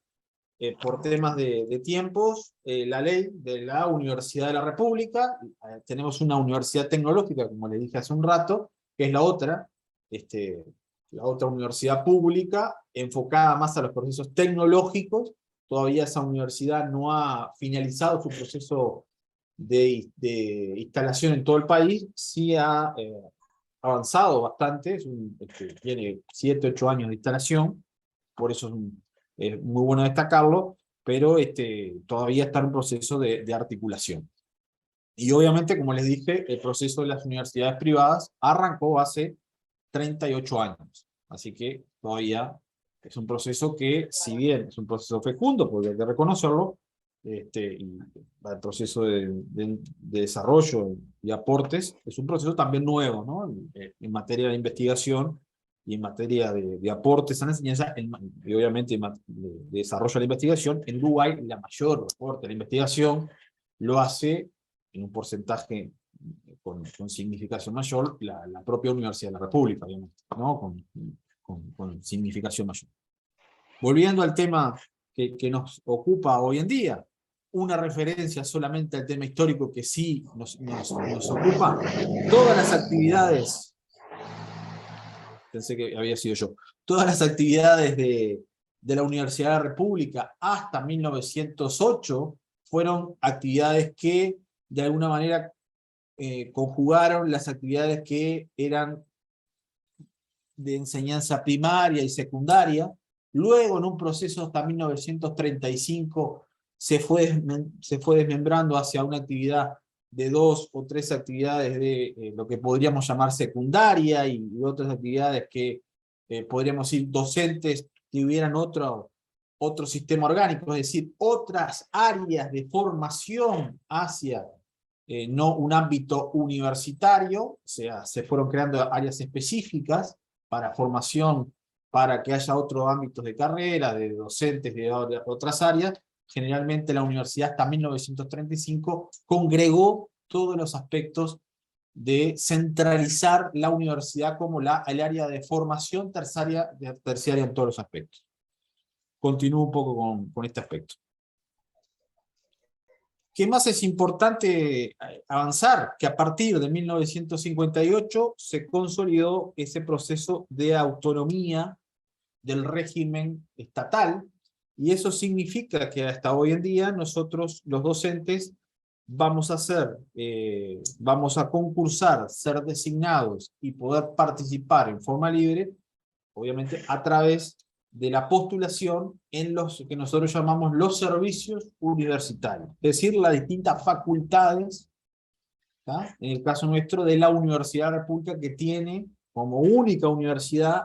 S5: por temas de tiempos, la ley de la Universidad de la República. Tenemos una universidad tecnológica, como les dije hace un rato, que es la otra universidad pública, enfocada más a los procesos tecnológicos. Todavía esa universidad no ha finalizado su proceso de instalación en todo el país, sí ha avanzado bastante, tiene 7, 8 años de instalación, por eso es muy bueno destacarlo, pero todavía está en un proceso de articulación. Y obviamente, como les dije, el proceso de las universidades privadas arrancó hace 38 años, así que todavía es un proceso que, si bien es un proceso fecundo, porque hay que reconocerlo, y el proceso de desarrollo y aportes, es un proceso también nuevo, ¿no? En materia de investigación y en materia de aportes a la enseñanza, y obviamente de desarrollo de la investigación. En Uruguay, la mayor aporte a la investigación lo hace en un porcentaje con significación mayor la propia Universidad de la República, obviamente, ¿no? Con significación mayor. Volviendo al tema que nos ocupa hoy en día, una referencia solamente al tema histórico que sí nos ocupa, todas las actividades, pensé que había sido yo, todas las actividades de la Universidad de la República hasta 1908 fueron actividades que de alguna manera conjugaron las actividades que eran de enseñanza primaria y secundaria. Luego, en un proceso hasta 1935, se fue desmembrando hacia una actividad de 2 o 3 actividades de lo que podríamos llamar secundaria, y otras actividades que podríamos decir docentes que hubieran otro sistema orgánico, es decir, otras áreas de formación hacia no un ámbito universitario, o sea, se fueron creando áreas específicas para formación, para que haya otros ámbitos de carrera, de docentes de otras áreas. Generalmente la universidad hasta 1935 congregó todos los aspectos de centralizar la universidad como el área de formación terciaria en todos los aspectos. Continúo un poco con este aspecto. ¿Qué más es importante avanzar? Que a partir de 1958 se consolidó ese proceso de autonomía del régimen estatal, y eso significa que hasta hoy en día nosotros, los docentes, vamos a concursar, ser designados y poder participar en forma libre, obviamente a través de la postulación en los que nosotros llamamos los servicios universitarios, es decir, las distintas facultades, ¿tá? En el caso nuestro de la Universidad de la República, que tiene como única universidad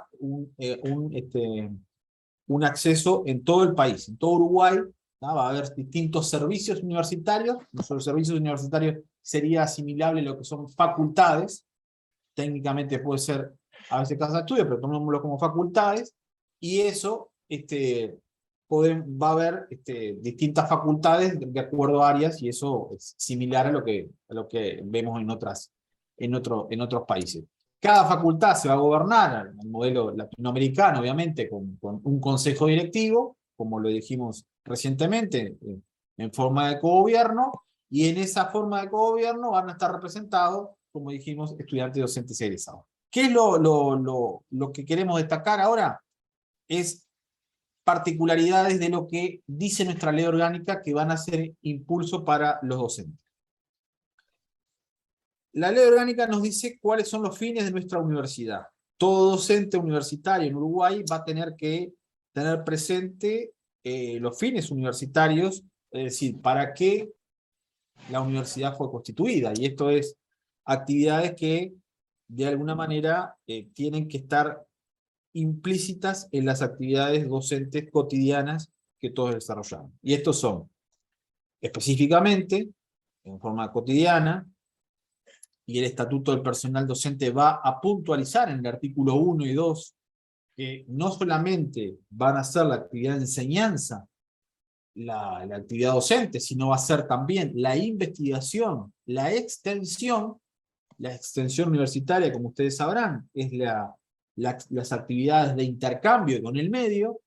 S5: un acceso en todo el país, en todo Uruguay, ¿tá? Va a haber distintos servicios universitarios. Los servicios universitarios sería asimilable a lo que son facultades, técnicamente puede ser a veces casa de estudio, pero tomémoslo como facultades, y eso va a haber distintas facultades de acuerdo a áreas, y eso es similar a lo que vemos en otros países. Cada facultad se va a gobernar al modelo latinoamericano, obviamente, con un consejo directivo, como lo dijimos recientemente, en forma de cogobierno, y en esa forma de cogobierno van a estar representados, como dijimos, estudiantes, docentes y egresados. ¿Qué es lo que queremos destacar ahora? Es particularidades de lo que dice nuestra ley orgánica que van a ser impulso para los docentes. La ley orgánica nos dice cuáles son los fines de nuestra universidad. Todo docente universitario en Uruguay va a tener que tener presente los fines universitarios, es decir, para qué la universidad fue constituida, y esto es actividades que de alguna manera tienen que estar implícitas en las actividades docentes cotidianas que todos desarrollamos. Y estos son, específicamente, en forma cotidiana, y el Estatuto del Personal Docente va a puntualizar en el artículo 1 y 2 que no solamente van a ser la actividad de enseñanza, la actividad docente, sino va a ser también la investigación, la extensión universitaria, como ustedes sabrán, es las actividades de intercambio con el medio,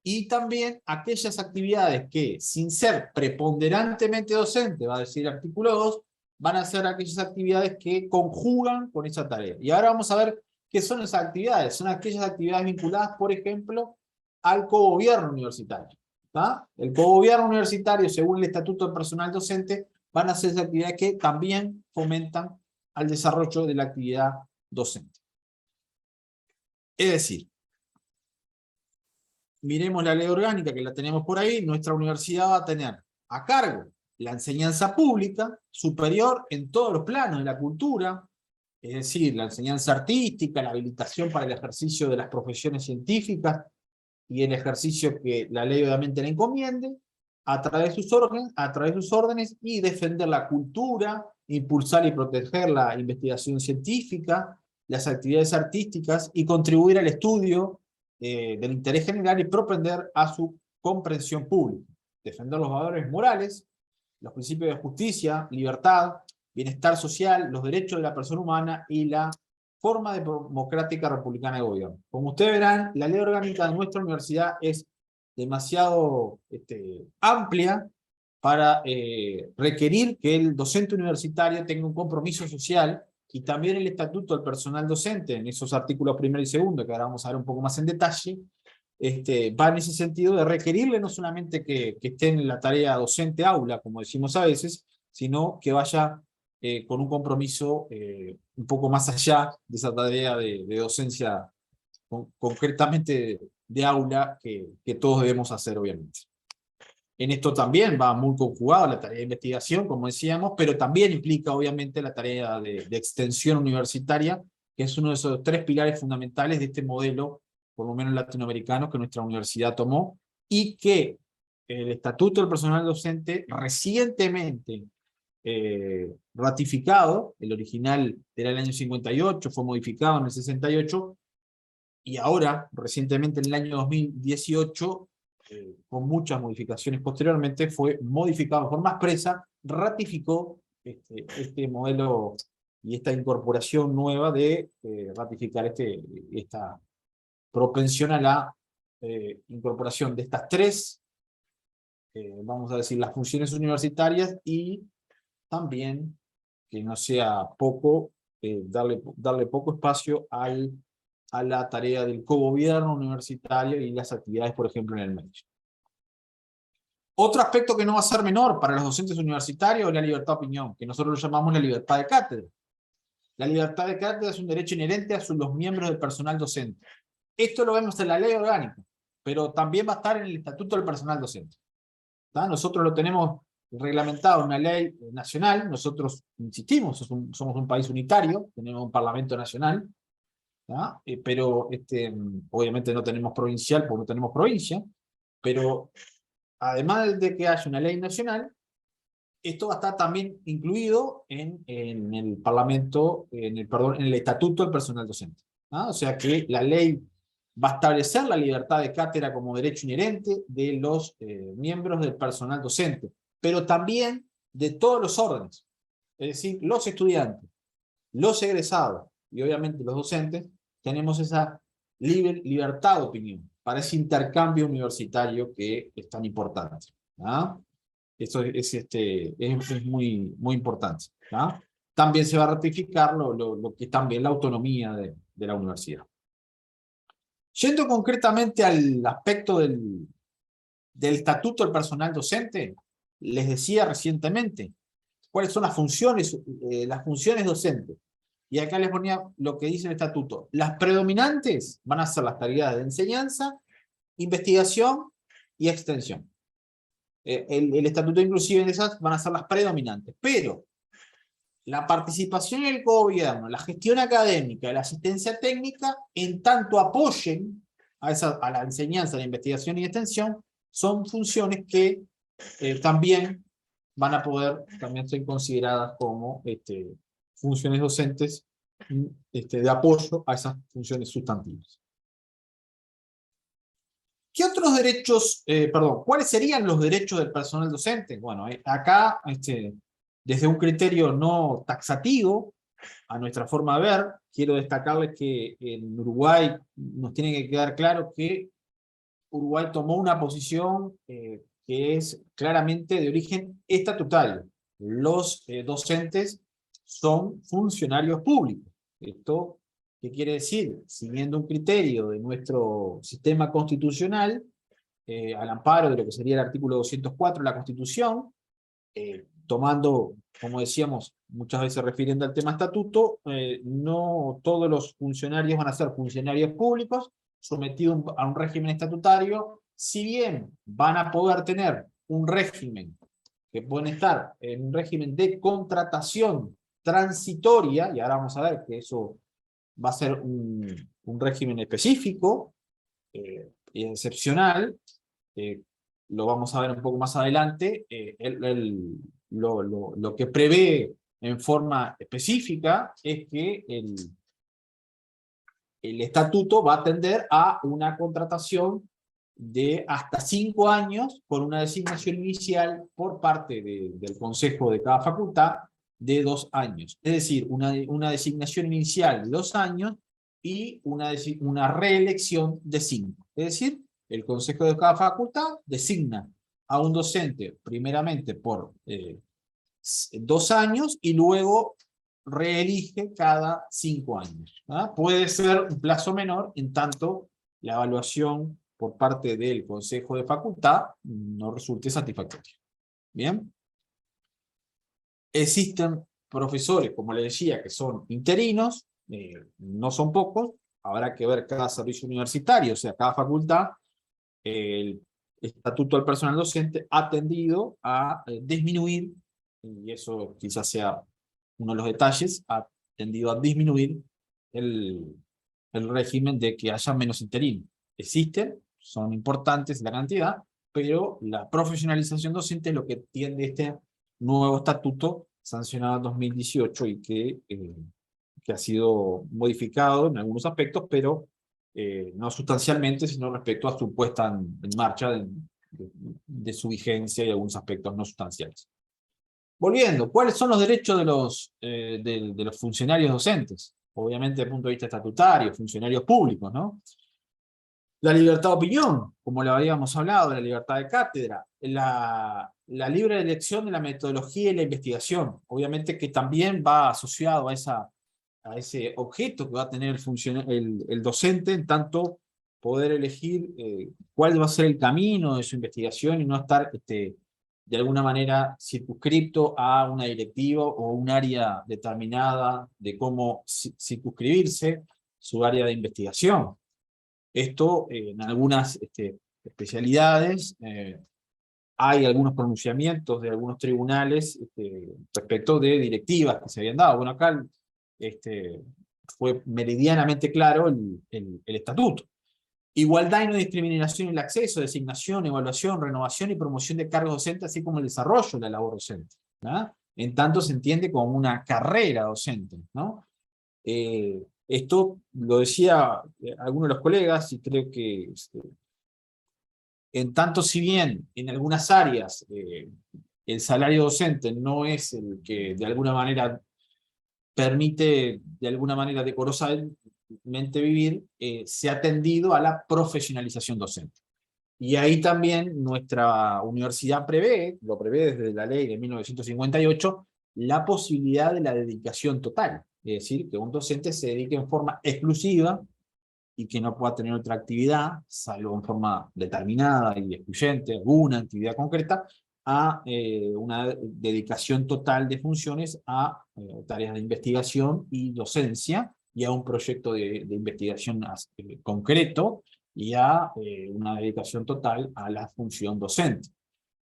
S5: y también aquellas actividades que, sin ser preponderantemente docente, va a decir el artículo 2, van a ser aquellas actividades que conjugan con esa tarea. Y ahora vamos a ver qué son esas actividades. Son aquellas actividades vinculadas, por ejemplo, al cogobierno universitario. ¿Tá? El cogobierno universitario, según el Estatuto del Personal Docente, van a ser esas actividades que también fomentan al desarrollo de la actividad docente. Es decir, miremos la ley orgánica que la tenemos por ahí. Nuestra universidad va a tener a cargo la enseñanza pública superior en todos los planos de la cultura, es decir, la enseñanza artística, la habilitación para el ejercicio de las profesiones científicas y el ejercicio que la ley obviamente le encomiende, a través de sus órdenes y defender la cultura, impulsar y proteger la investigación científica, las actividades artísticas y contribuir al estudio del interés general y propender a su comprensión pública. Defender los valores morales, los principios de justicia, libertad, bienestar social, los derechos de la persona humana y la forma democrática republicana de gobierno. Como ustedes verán, la ley orgánica de nuestra universidad es demasiado amplia para requerir que el docente universitario tenga un compromiso social, y también el estatuto del personal docente, en esos artículos 1 y 2, que ahora vamos a ver un poco más en detalle, va en ese sentido de requerirle no solamente que esté en la tarea docente aula, como decimos a veces, sino que vaya con un compromiso un poco más allá de esa tarea de docencia concretamente de aula que todos debemos hacer, obviamente. En esto también va muy conjugado la tarea de investigación, como decíamos, pero también implica obviamente la tarea de extensión universitaria, que es uno de esos 3 pilares fundamentales de este modelo, por lo menos latinoamericano, que nuestra universidad tomó, y que el Estatuto del Personal Docente recientemente ratificado, el original era el año 58, fue modificado en el 68, y ahora, recientemente en el año 2018, con muchas modificaciones posteriormente, fue modificado de forma expresa, ratificó este modelo y esta incorporación nueva de ratificar esta propensión a la incorporación de estas 3, vamos a decir, las funciones universitarias, y también, que no sea poco, darle poco espacio a la tarea del cogobierno universitario y las actividades, por ejemplo, en el medio. Otro aspecto que no va a ser menor para los docentes universitarios es la libertad de opinión, que nosotros lo llamamos la libertad de cátedra. La libertad de cátedra es un derecho inherente a los miembros del personal docente. Esto lo vemos en la ley orgánica, pero también va a estar en el estatuto del personal docente. ¿Tá? Nosotros lo tenemos reglamentado en una ley nacional. Nosotros, insistimos, somos un país unitario, tenemos un parlamento nacional, pero obviamente no tenemos provincial porque no tenemos provincia, pero además de que haya una ley nacional, esto va a estar también incluido en el parlamento, en el estatuto del personal docente. O sea que la ley va a establecer la libertad de cátedra como derecho inherente de los miembros del personal docente, pero también de todos los órdenes, es decir, los estudiantes, los egresados y obviamente los docentes. Tenemos esa libertad de opinión para ese intercambio universitario que es tan importante. Eso es muy, muy importante. También se va a ratificar lo que es también la autonomía de la universidad. Yendo concretamente al aspecto del estatuto del personal docente, les decía recientemente cuáles son las funciones docentes. Y acá les ponía lo que dice el estatuto. Las predominantes van a ser las tareas de enseñanza, investigación y extensión. El estatuto inclusive en esas van a ser las predominantes. Pero la participación en el gobierno, la gestión académica y la asistencia técnica, en tanto apoyen a la enseñanza, la investigación y extensión, son funciones que también van a poder también ser consideradas como funciones docentes de apoyo a esas funciones sustantivas. ¿Qué otros derechos, cuáles serían los derechos del personal docente? Bueno, acá, desde un criterio no taxativo, a nuestra forma de ver, quiero destacarles que en Uruguay nos tiene que quedar claro que Uruguay tomó una posición que es claramente de origen estatutario. Los docentes son funcionarios públicos. ¿Esto qué quiere decir? Siguiendo un criterio de nuestro sistema constitucional, al amparo de lo que sería el artículo 204 de la Constitución, tomando, como decíamos, muchas veces refiriendo al tema estatuto, no todos los funcionarios van a ser funcionarios públicos sometidos a un régimen estatutario, si bien van a poder tener un régimen que pueden estar en un régimen de contratación transitoria, y ahora vamos a ver que eso va a ser un régimen específico y excepcional, lo vamos a ver un poco más adelante, lo que prevé en forma específica es que el estatuto va a tender a una contratación de hasta 5 años con una designación inicial por parte del consejo de cada facultad de 2 años. Es decir, una designación inicial de 2 años y una reelección de 5. Es decir, el consejo de cada facultad designa a un docente primeramente por 2 años y luego reelige cada 5 años. Puede ser un plazo menor en tanto la evaluación por parte del consejo de facultad no resulte satisfactoria. Bien. Existen profesores, como les decía, que son interinos, no son pocos, habrá que ver cada servicio universitario, o sea, cada facultad. El estatuto del personal docente ha tendido a disminuir, y eso quizás sea uno de los detalles, ha tendido a disminuir el régimen de que haya menos interinos. Existen, son importantes la cantidad, pero la profesionalización docente es lo que tiende este nuevo estatuto sancionado en 2018 y que ha sido modificado en algunos aspectos, pero no sustancialmente, sino respecto a su puesta en marcha de su vigencia y algunos aspectos no sustanciales. Volviendo, ¿cuáles son los derechos de los funcionarios docentes? Obviamente desde el punto de vista estatutario, funcionarios públicos, ¿no? La libertad de opinión, como lo habíamos hablado, la libertad de cátedra, la libre elección de la metodología y la investigación, obviamente que también va asociado a ese objeto que va a tener el docente, en tanto poder elegir cuál va a ser el camino de su investigación y no estar de alguna manera circunscripto a una directiva o un área determinada de cómo circunscribirse su área de investigación. Esto en algunas especialidades hay algunos pronunciamientos de algunos tribunales respecto de directivas que se habían dado. Bueno, acá fue meridianamente claro el estatuto. Igualdad y no discriminación en el acceso, designación, evaluación, renovación y promoción de cargos docentes, así como el desarrollo de la labor docente, ¿no? En tanto se entiende como una carrera docente, ¿no? Esto lo decía alguno de los colegas y creo que en tanto si bien en algunas áreas el salario docente no es el que de alguna manera permite de alguna manera decorosamente vivir, se ha tendido a la profesionalización docente. Y ahí también nuestra universidad lo prevé desde la ley de 1958, la posibilidad de la dedicación total. Es decir, que un docente se dedique en forma exclusiva y que no pueda tener otra actividad, salvo en forma determinada y excluyente, alguna actividad concreta, a una dedicación total de funciones a tareas de investigación y docencia, y a un proyecto de investigación concreto, y a una dedicación total a la función docente.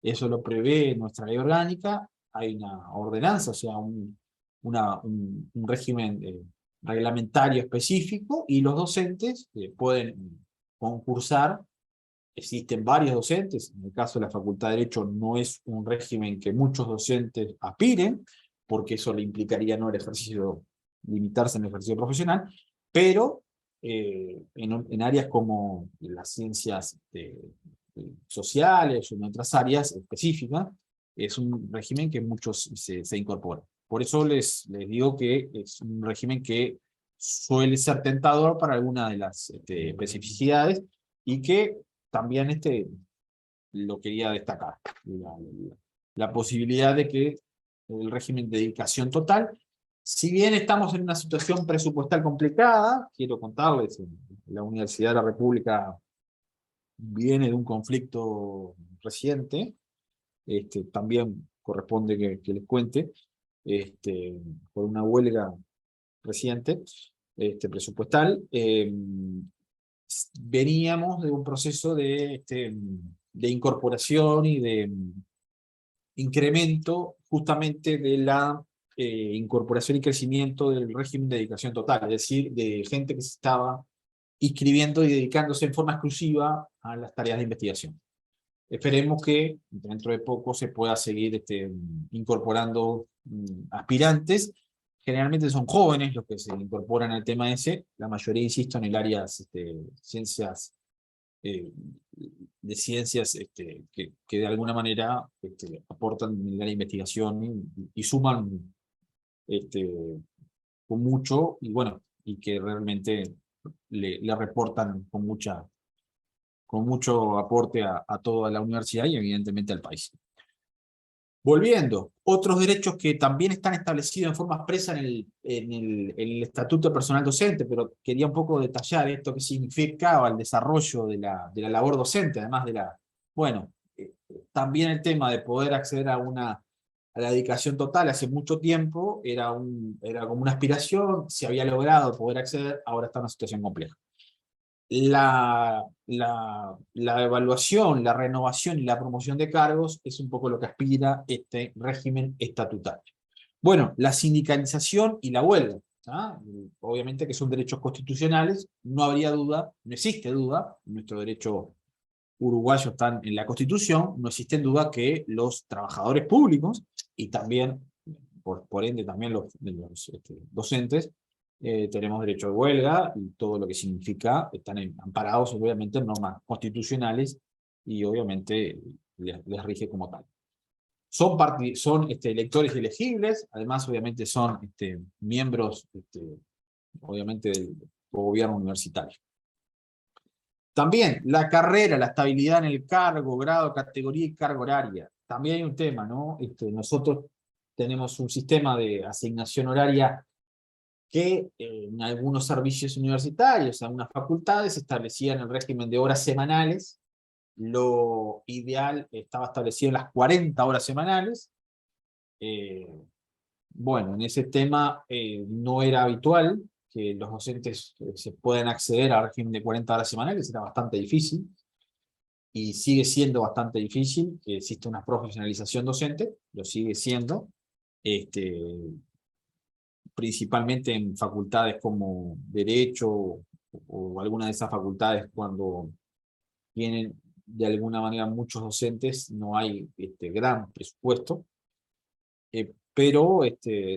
S5: Eso lo prevé nuestra ley orgánica, hay una ordenanza, o sea, un régimen reglamentario específico, y los docentes pueden concursar. Existen varios docentes, en el caso de la Facultad de Derecho no es un régimen que muchos docentes aspiren, porque eso le implicaría no el ejercicio, limitarse en el ejercicio profesional, pero en áreas como las ciencias sociales o en otras áreas específicas, es un régimen que muchos se incorporan. Por eso les digo que es un régimen que suele ser tentador para alguna de las especificidades, y que también lo quería destacar. La posibilidad de que el régimen de dedicación total, si bien estamos en una situación presupuestal complicada, quiero contarles, la Universidad de la República viene de un conflicto reciente, también corresponde que les cuente, por una huelga reciente, presupuestal. Veníamos de un proceso de incorporación y de incremento justamente de la incorporación y crecimiento del régimen de dedicación total, es decir, de gente que se estaba inscribiendo y dedicándose en forma exclusiva a las tareas de investigación. esperemos que dentro de poco se pueda seguir incorporando aspirantes. Generalmente son jóvenes los que se incorporan al tema ese, la mayoría, insisto, en el área ciencias, de ciencias que de alguna manera aportan en el área de investigación y suman con mucho, y bueno, y que realmente le reportan con mucho aporte a toda la universidad y evidentemente al país. Volviendo, otros derechos que también están establecidos en forma expresa en el Estatuto de Personal Docente, pero quería un poco detallar esto que significaba el desarrollo de la labor docente, además de bueno, también el tema de poder acceder a la dedicación total hace mucho tiempo era como una aspiración, se había logrado poder acceder, ahora está en una situación compleja. La evaluación, la renovación y la promoción de cargos es un poco lo que aspira este régimen estatutario. Bueno, la sindicalización y la huelga, ¿ah? Obviamente que son derechos constitucionales, no habría duda, no existe duda, nuestro derecho uruguayo está en la Constitución, no existe duda que los trabajadores públicos y también, por ende, también los docentes, tenemos derecho de huelga y todo lo que significa, están amparados obviamente en normas constitucionales y obviamente les rige como tal. Son electores elegibles, además obviamente son miembros obviamente del gobierno universitario. También la carrera, la estabilidad en el cargo, grado, categoría y carga horaria. También hay un tema, ¿no? Nosotros tenemos un sistema de asignación horaria que en algunos servicios universitarios, en algunas facultades, establecían el régimen de horas semanales. Lo ideal estaba establecido en las 40 horas semanales. Bueno, en ese tema no era habitual que los docentes se puedan acceder al régimen de 40 horas semanales, era bastante difícil, y sigue siendo bastante difícil, que existe una profesionalización docente, lo sigue siendo, principalmente en facultades como Derecho o alguna de esas facultades cuando tienen de alguna manera muchos docentes, no hay gran presupuesto, pero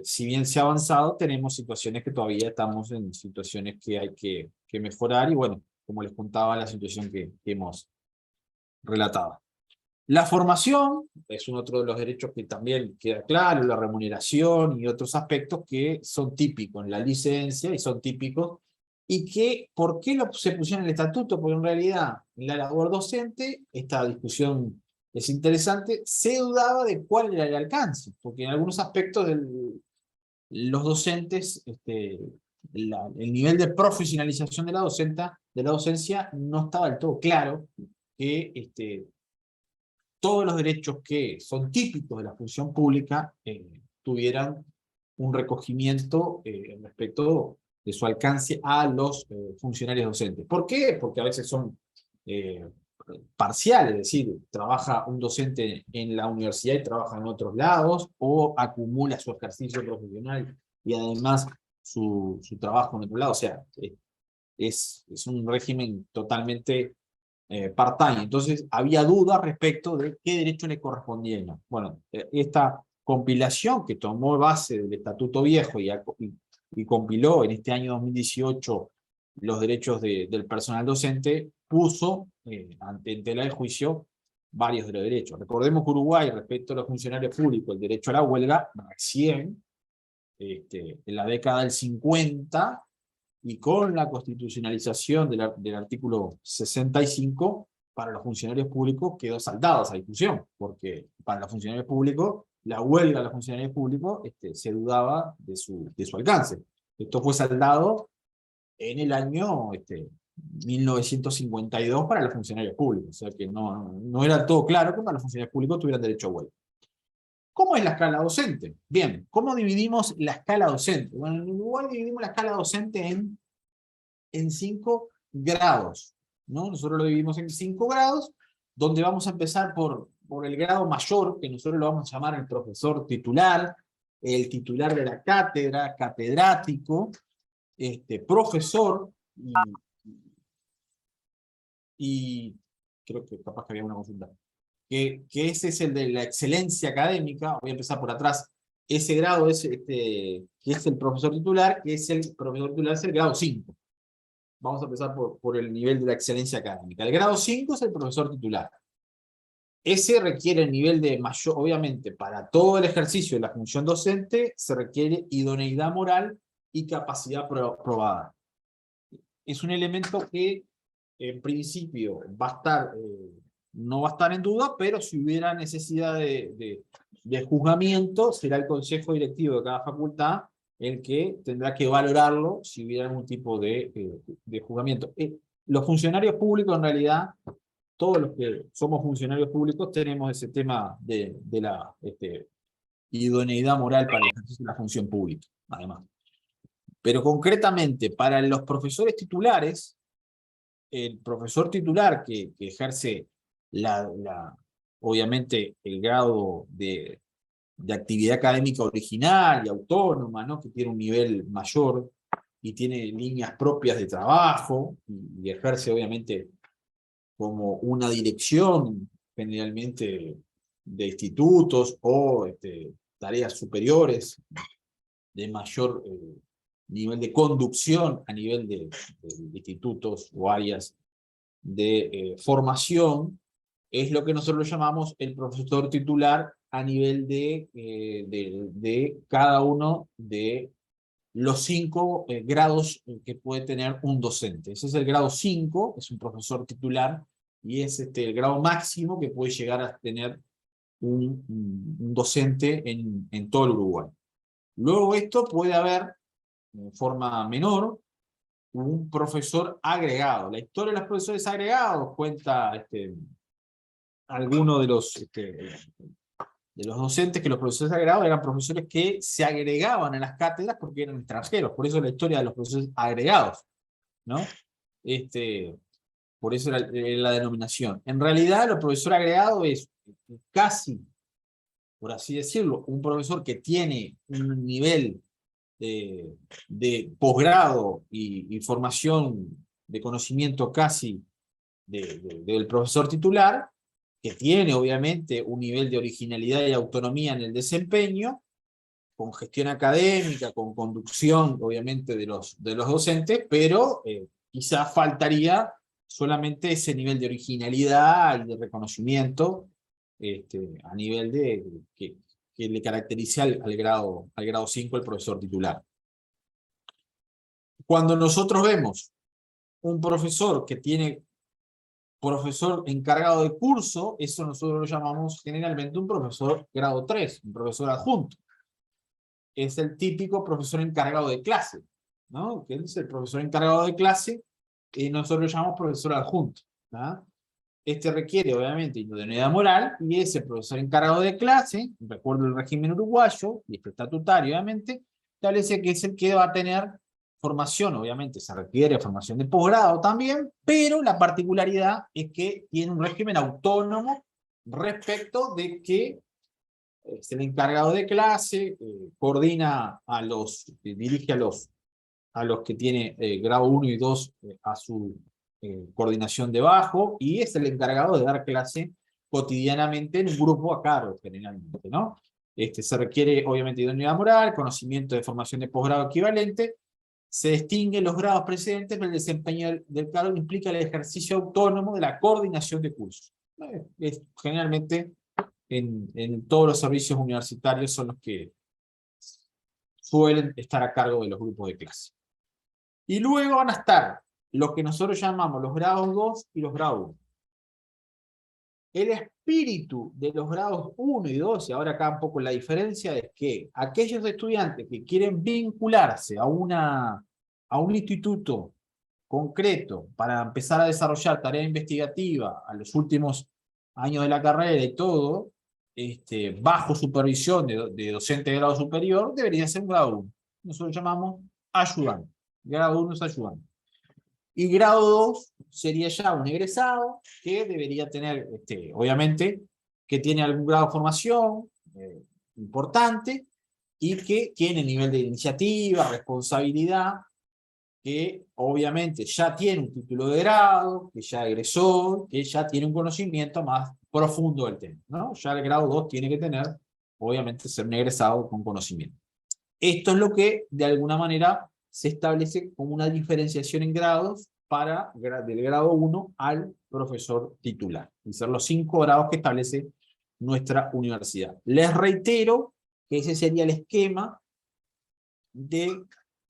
S5: si bien se ha avanzado, tenemos situaciones que todavía estamos en situaciones que hay que mejorar, y bueno, como les contaba, la situación que hemos relatado. La formación es otro de los derechos que también queda claro, la remuneración y otros aspectos que son típicos en la licencia y son típicos, y que, ¿por qué se pusieron en el estatuto? Porque en realidad en la labor docente, esta discusión es interesante, se dudaba de cuál era el alcance, porque en algunos aspectos los docentes, el nivel de profesionalización de la docencia no estaba del todo claro, que todos los derechos que son típicos de la función pública tuvieran un recogimiento respecto de su alcance a los funcionarios docentes. ¿Por qué? Porque a veces son parciales, es decir, trabaja un docente en la universidad y trabaja en otros lados, o acumula su ejercicio profesional y además su trabajo en otro lado. O sea, es un régimen totalmente part-time. Entonces había dudas respecto de qué derecho le correspondía y no. Bueno, esta compilación que tomó base del Estatuto Viejo y compiló en este año 2018 los derechos del personal docente, puso ante tela de juicio varios de los derechos. Recordemos que Uruguay, respecto a los funcionarios públicos, el derecho a la huelga, recién, en la década del 50, y con la constitucionalización del artículo 65, para los funcionarios públicos quedó saldada esa discusión, porque para los funcionarios públicos, la huelga de los funcionarios públicos se dudaba de su alcance. Esto fue saldado en el año 1952 para los funcionarios públicos, o sea que no era todo claro que para los funcionarios públicos tuvieran derecho a huelga. ¿Cómo es la escala docente? Bien, ¿cómo dividimos la escala docente? Bueno, en Uruguay dividimos la escala docente en 5 grados, ¿no? Nosotros lo dividimos en 5 grados, donde vamos a empezar por el grado mayor, que nosotros lo vamos a llamar el profesor titular, el titular de la cátedra, catedrático, profesor, y creo que capaz que había una consulta. que ese es el de la excelencia académica. Voy a empezar por atrás. Ese grado es que es el profesor titular, que es el profesor titular, es el grado 5. Vamos a empezar por el nivel de la excelencia académica. El grado 5 es el profesor titular. Ese requiere el nivel de mayor, obviamente, para todo el ejercicio de la función docente, se requiere idoneidad moral y capacidad probada. Es un elemento que, en principio, va a estar, no va a estar en duda, pero si hubiera necesidad de juzgamiento, será el consejo directivo de cada facultad el que tendrá que valorarlo si hubiera algún tipo de juzgamiento. Los funcionarios públicos, en realidad, todos los que somos funcionarios públicos tenemos ese tema de la idoneidad moral para el ejercicio de la función pública, además. Pero concretamente, para los profesores titulares, el profesor titular que ejerce obviamente el grado de actividad académica original y autónoma, ¿no? Que tiene un nivel mayor y tiene líneas propias de trabajo y ejerce obviamente como una dirección generalmente de institutos o tareas superiores de mayor nivel de conducción a nivel de institutos o áreas de formación, es lo que nosotros llamamos el profesor titular a nivel de cada uno de los 5 grados que puede tener un docente. Ese es el grado 5, es un profesor titular, y es el grado máximo que puede llegar a tener un docente en todo el Uruguay. Luego esto puede haber, en forma menor, un profesor agregado. La historia de los profesores agregados cuenta algunos de los docentes, que los profesores agregados eran profesores que se agregaban a las cátedras porque eran extranjeros. Por eso la historia de los profesores agregados, ¿no? Por eso era la denominación. En realidad, el profesor agregado es casi, por así decirlo, un profesor que tiene un nivel de posgrado y formación de conocimiento casi del profesor titular, que tiene obviamente un nivel de originalidad y autonomía en el desempeño, con gestión académica, con conducción obviamente de los docentes, pero quizás faltaría solamente ese nivel de originalidad y de reconocimiento a nivel que le caracteriza al grado 5 el profesor titular. Cuando nosotros vemos un profesor que tiene profesor encargado de curso, eso nosotros lo llamamos generalmente un profesor grado 3, un profesor adjunto. Es el típico profesor encargado de clase, ¿no? Que es el profesor encargado de clase, y nosotros lo llamamos profesor adjunto, ¿no? Requiere, obviamente, idoneidad moral, y ese profesor encargado de clase, recuerdo el régimen uruguayo, y estatutario, obviamente, establece que es el que va a tener formación, obviamente, se requiere formación de posgrado también, pero la particularidad es que tiene un régimen autónomo respecto de que es el encargado de clase, coordina dirige a los que tiene grado 1 y 2 a su coordinación debajo, y es el encargado de dar clase cotidianamente en un grupo a cargo, generalmente, ¿no? Se requiere, obviamente, idoneidad moral, conocimiento de formación de posgrado equivalente, se distinguen los grados precedentes, pero el desempeño del cargo implica el ejercicio autónomo de la coordinación de cursos. Generalmente, en todos los servicios universitarios son los que suelen estar a cargo de los grupos de clase. Y luego van a estar los que nosotros llamamos los grados 2 y los grados 1. El espíritu de los grados 1 y 2, y ahora acá un poco la diferencia, es que aquellos estudiantes que quieren vincularse a un instituto concreto para empezar a desarrollar tarea investigativa a los últimos años de la carrera y todo, bajo supervisión de docente de grado superior, debería ser un grado 1. Nosotros llamamos ayudante. Grado 1 es ayudante. Y grado 2 sería ya un egresado que debería tener, obviamente, que tiene algún grado de formación importante y que tiene nivel de iniciativa, responsabilidad que obviamente ya tiene un título de grado, que ya egresó, que ya tiene un conocimiento más profundo del tema, ¿no? Ya el grado 2 tiene que tener, obviamente, ser un egresado con conocimiento. Esto es lo que, de alguna manera, se establece como una diferenciación en grados para del grado 1 al profesor titular. Y son los 5 grados que establece nuestra universidad. Les reitero que ese sería el esquema de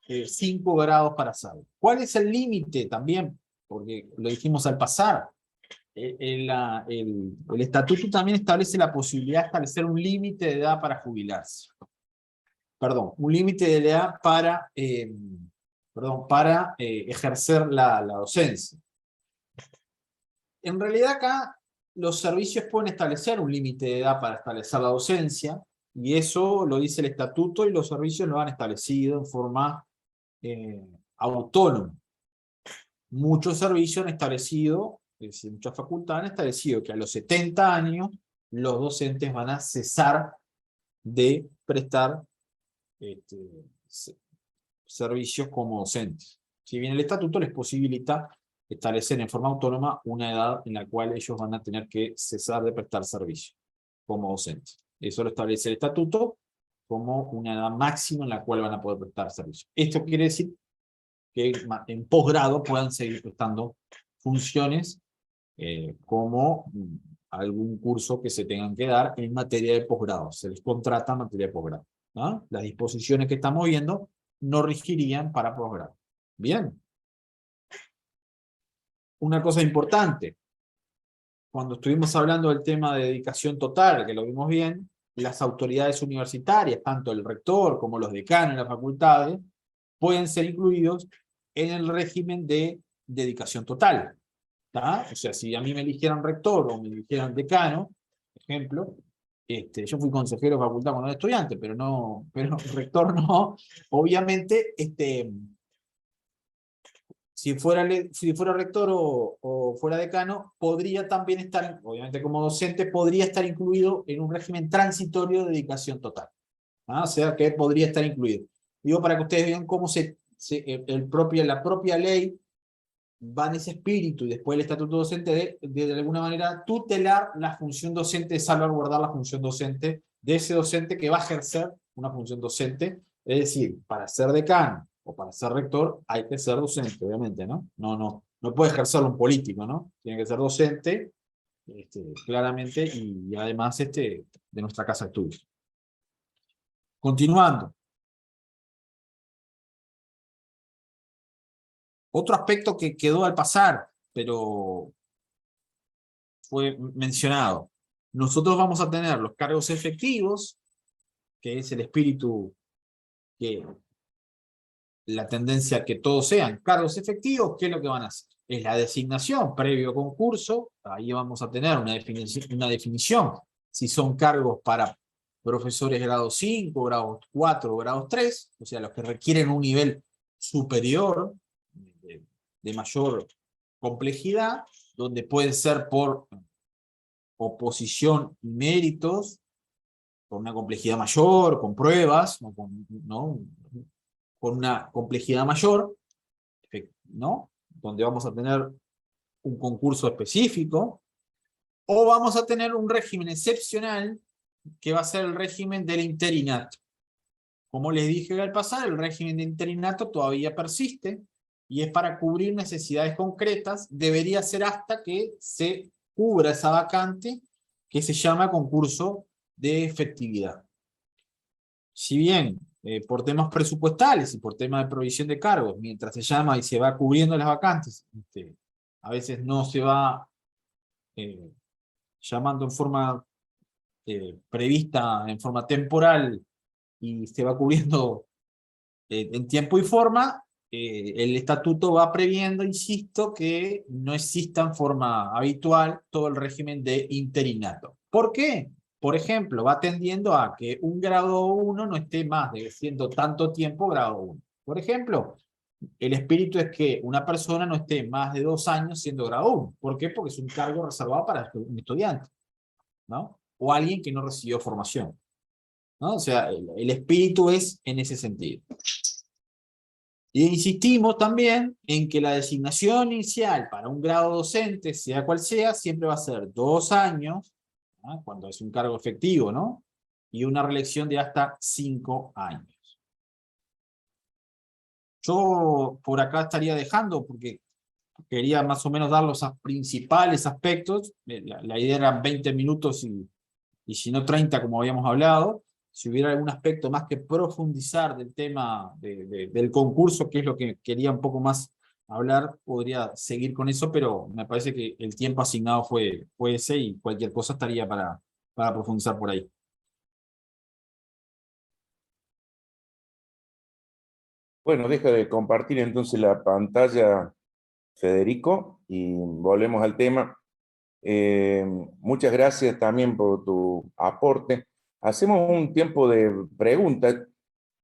S5: 5 grados para SADE. ¿Cuál es el límite también? Porque lo dijimos al pasar. El estatuto también establece la posibilidad de establecer un límite de edad para jubilarse. Perdón, un límite de edad para, ejercer la docencia. En realidad acá los servicios pueden establecer un límite de edad para establecer la docencia, y eso lo dice el estatuto y los servicios lo han establecido en forma autónoma. Muchos servicios han establecido, es decir, muchas facultades han establecido que a los 70 años los docentes van a cesar de prestar servicios como docentes. Si bien el estatuto les posibilita establecer en forma autónoma una edad en la cual ellos van a tener que cesar de prestar servicio como docentes. Eso lo establece el estatuto como una edad máxima en la cual van a poder prestar servicio. Esto quiere decir que en posgrado puedan seguir prestando funciones como algún curso que se tengan que dar en materia de posgrado. Se les contrata en materia de posgrado, ¿no? Las disposiciones que estamos viendo no regirían para posgrado. Bien. Una cosa importante. Cuando estuvimos hablando del tema de dedicación total, que lo vimos bien, las autoridades universitarias, tanto el rector como los decanos en las facultades, pueden ser incluidos en el régimen de dedicación total. ¿Tá? O sea, si a mí me eligieran rector o me eligieran decano, por ejemplo, yo fui consejero de facultad cuando era estudiante, pero rector no. Obviamente, si fuera rector o fuera decano, podría también estar, obviamente como docente, podría estar incluido en un régimen transitorio de dedicación total. ¿Ah? O sea, que podría estar incluido. Digo, para que ustedes vean cómo la propia ley va en ese espíritu, y después el estatuto docente de alguna manera tutelar la función docente, salvaguardar la función docente de ese docente que va a ejercer una función docente. Es decir, para ser decano o para ser rector hay que ser docente, obviamente, ¿no? No puede ejercerlo un político, ¿no? Tiene que ser docente, claramente, y además de nuestra casa de estudios. Continuando. Otro aspecto que quedó al pasar, pero fue mencionado. Nosotros vamos a tener los cargos efectivos, que es el espíritu, que la tendencia a que todos sean cargos efectivos. ¿Qué es lo que van a hacer? Es la designación previo concurso. Ahí vamos a tener una definición si son cargos para profesores grado 5, grado 4 o grado 3, o sea, los que requieren un nivel superior, de mayor complejidad, donde pueden ser por oposición y méritos, con una complejidad mayor, con pruebas, ¿no? Con una complejidad mayor, ¿no? Donde vamos a tener un concurso específico, o vamos a tener un régimen excepcional, que va a ser el régimen del interinato. Como les dije al pasar, el régimen de interinato todavía persiste, y es para cubrir necesidades concretas. Debería ser hasta que se cubra esa vacante, que se llama concurso de efectividad. Si bien por temas presupuestales y por temas de provisión de cargos, mientras se llama y se va cubriendo las vacantes, a veces no se va llamando en forma prevista, en forma temporal, y se va cubriendo en tiempo y forma, el estatuto va previendo, insisto, que no exista en forma habitual todo el régimen de interinato. ¿Por qué? Por ejemplo, va tendiendo a que un grado 1 no esté más de siendo tanto tiempo grado 1. Por ejemplo, el espíritu es que una persona no esté más de 2 años siendo grado 1. ¿Por qué? Porque es un cargo reservado para un estudiante, ¿no? O alguien que no recibió formación, ¿no? O sea, el espíritu es en ese sentido. Y insistimos también en que la designación inicial para un grado docente, sea cual sea, siempre va a ser 2 años, ¿no? Cuando es un cargo efectivo, ¿no? Y una reelección de hasta 5 años. Yo por acá estaría dejando, porque quería más o menos dar los principales aspectos. La idea era 20 minutos y si no 30 como habíamos hablado. Si hubiera algún aspecto más que profundizar del tema del concurso, que es lo que quería un poco más hablar, podría seguir con eso, pero me parece que el tiempo asignado fue ese y cualquier cosa estaría para profundizar por ahí.
S2: Bueno, deja de compartir entonces la pantalla, Federico, y volvemos al tema. Muchas gracias también por tu aporte. Hacemos un tiempo de preguntas.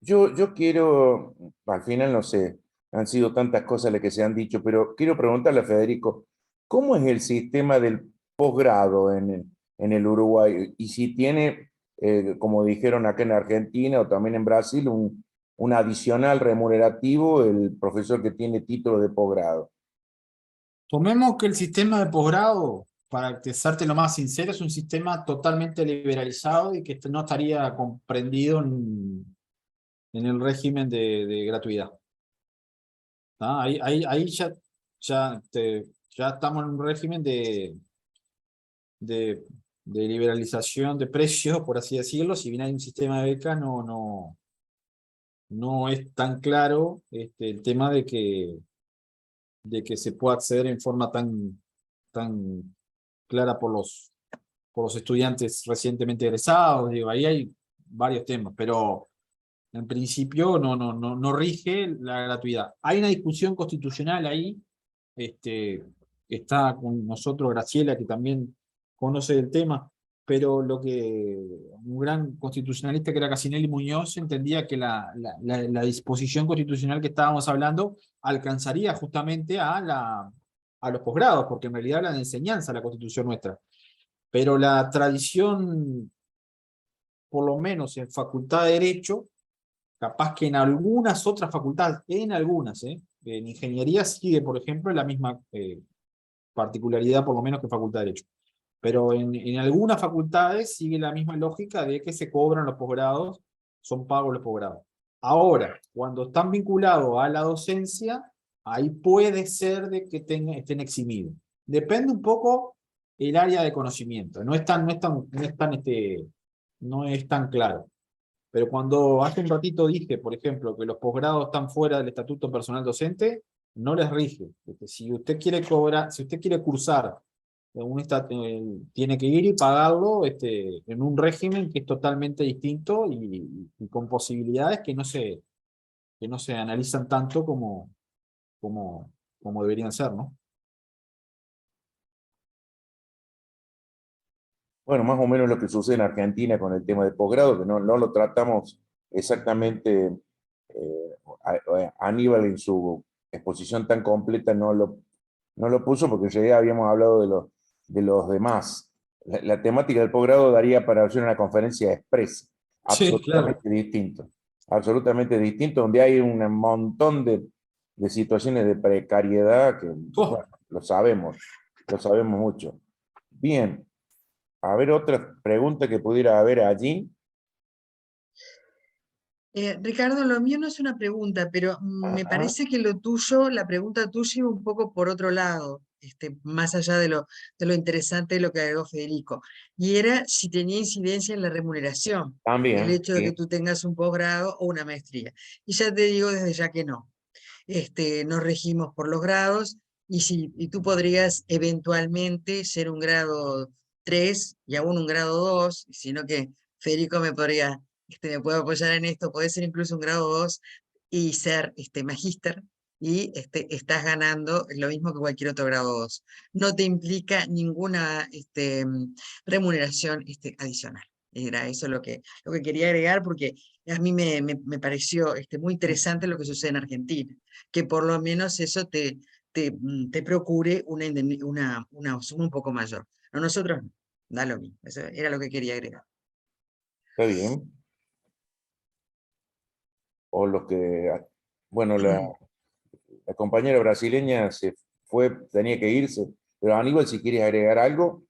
S2: Yo quiero, al final no sé, han sido tantas cosas las que se han dicho, pero quiero preguntarle a Federico, ¿cómo es el sistema del posgrado en el Uruguay? Y si tiene, como dijeron acá en Argentina o también en Brasil, un adicional remunerativo el profesor que tiene título de posgrado.
S5: Tomemos que el sistema de posgrado, para serte lo más sincero, es un sistema totalmente liberalizado y que no estaría comprendido en el régimen de gratuidad. ¿Ah? Ahí ya estamos en un régimen de, de liberalización de precios, por así decirlo. Si bien hay un sistema de becas, no es tan claro el tema de que se pueda acceder en forma tan clara por los estudiantes recientemente egresados. Digo, ahí hay varios temas, pero en principio no rige la gratuidad. Hay una discusión constitucional ahí. Está con nosotros Graciela, que también conoce el tema, pero lo que un gran constitucionalista que era Casinelli Muñoz entendía que la disposición constitucional que estábamos hablando alcanzaría justamente a los posgrados, porque en realidad habla de enseñanza la constitución nuestra. Pero la tradición, por lo menos en Facultad de Derecho, capaz que en algunas otras facultades, en algunas, en ingeniería sigue, por ejemplo, la misma particularidad, por lo menos que Facultad de Derecho. Pero en algunas facultades sigue la misma lógica de que se cobran los posgrados, son pagos los posgrados. Ahora, cuando están vinculados a la docencia, ahí puede ser de que estén eximidos. Depende un poco el área de conocimiento, no es tan claro. Pero cuando hace un ratito dije, por ejemplo, que los posgrados están fuera del estatuto personal docente, no les rige. Si usted quiere cobrar, si usted quiere cursar tiene que ir y pagarlo en un régimen que es totalmente distinto y con posibilidades que no se analizan tanto como deberían ser, ¿no?
S2: Bueno, más o menos lo que sucede en Argentina con el tema de posgrado, que no lo tratamos exactamente. Aníbal en su exposición tan completa no lo puso porque en realidad habíamos hablado de los demás. La temática del posgrado daría para hacer una conferencia express,
S5: Sí, claro.
S2: absolutamente distinto, donde hay un montón de situaciones de precariedad que,
S5: Oh,
S2: bueno, lo sabemos mucho. Bien, a ver otra pregunta que pudiera haber allí.
S6: Ricardo, lo mío no es una pregunta, pero me
S2: Ajá.
S6: parece que lo tuyo, la pregunta tuya iba un poco por otro lado, más allá de lo interesante de lo que agregó Federico. Y era si tenía incidencia en la remuneración, el
S2: También,
S6: hecho de que
S2: sí.
S6: tú tengas un posgrado o una maestría. Y ya te digo desde ya que no. Nos regimos por los grados y tú podrías eventualmente ser un grado 3 y aún un grado 2, sino que Federico me puede apoyar en esto, puede ser incluso un grado 2 y ser magíster y estás ganando lo mismo que cualquier otro grado 2. No te implica ninguna remuneración adicional. Era eso lo que quería agregar porque a mí me pareció muy interesante lo que sucede en Argentina, que por lo menos eso te procure una suma un poco mayor. A nosotros no, da lo mismo. Eso era lo que quería agregar.
S2: Está bien. O los que Bueno, la compañera brasileña se fue, tenía que irse, pero Aníbal, si quieres agregar algo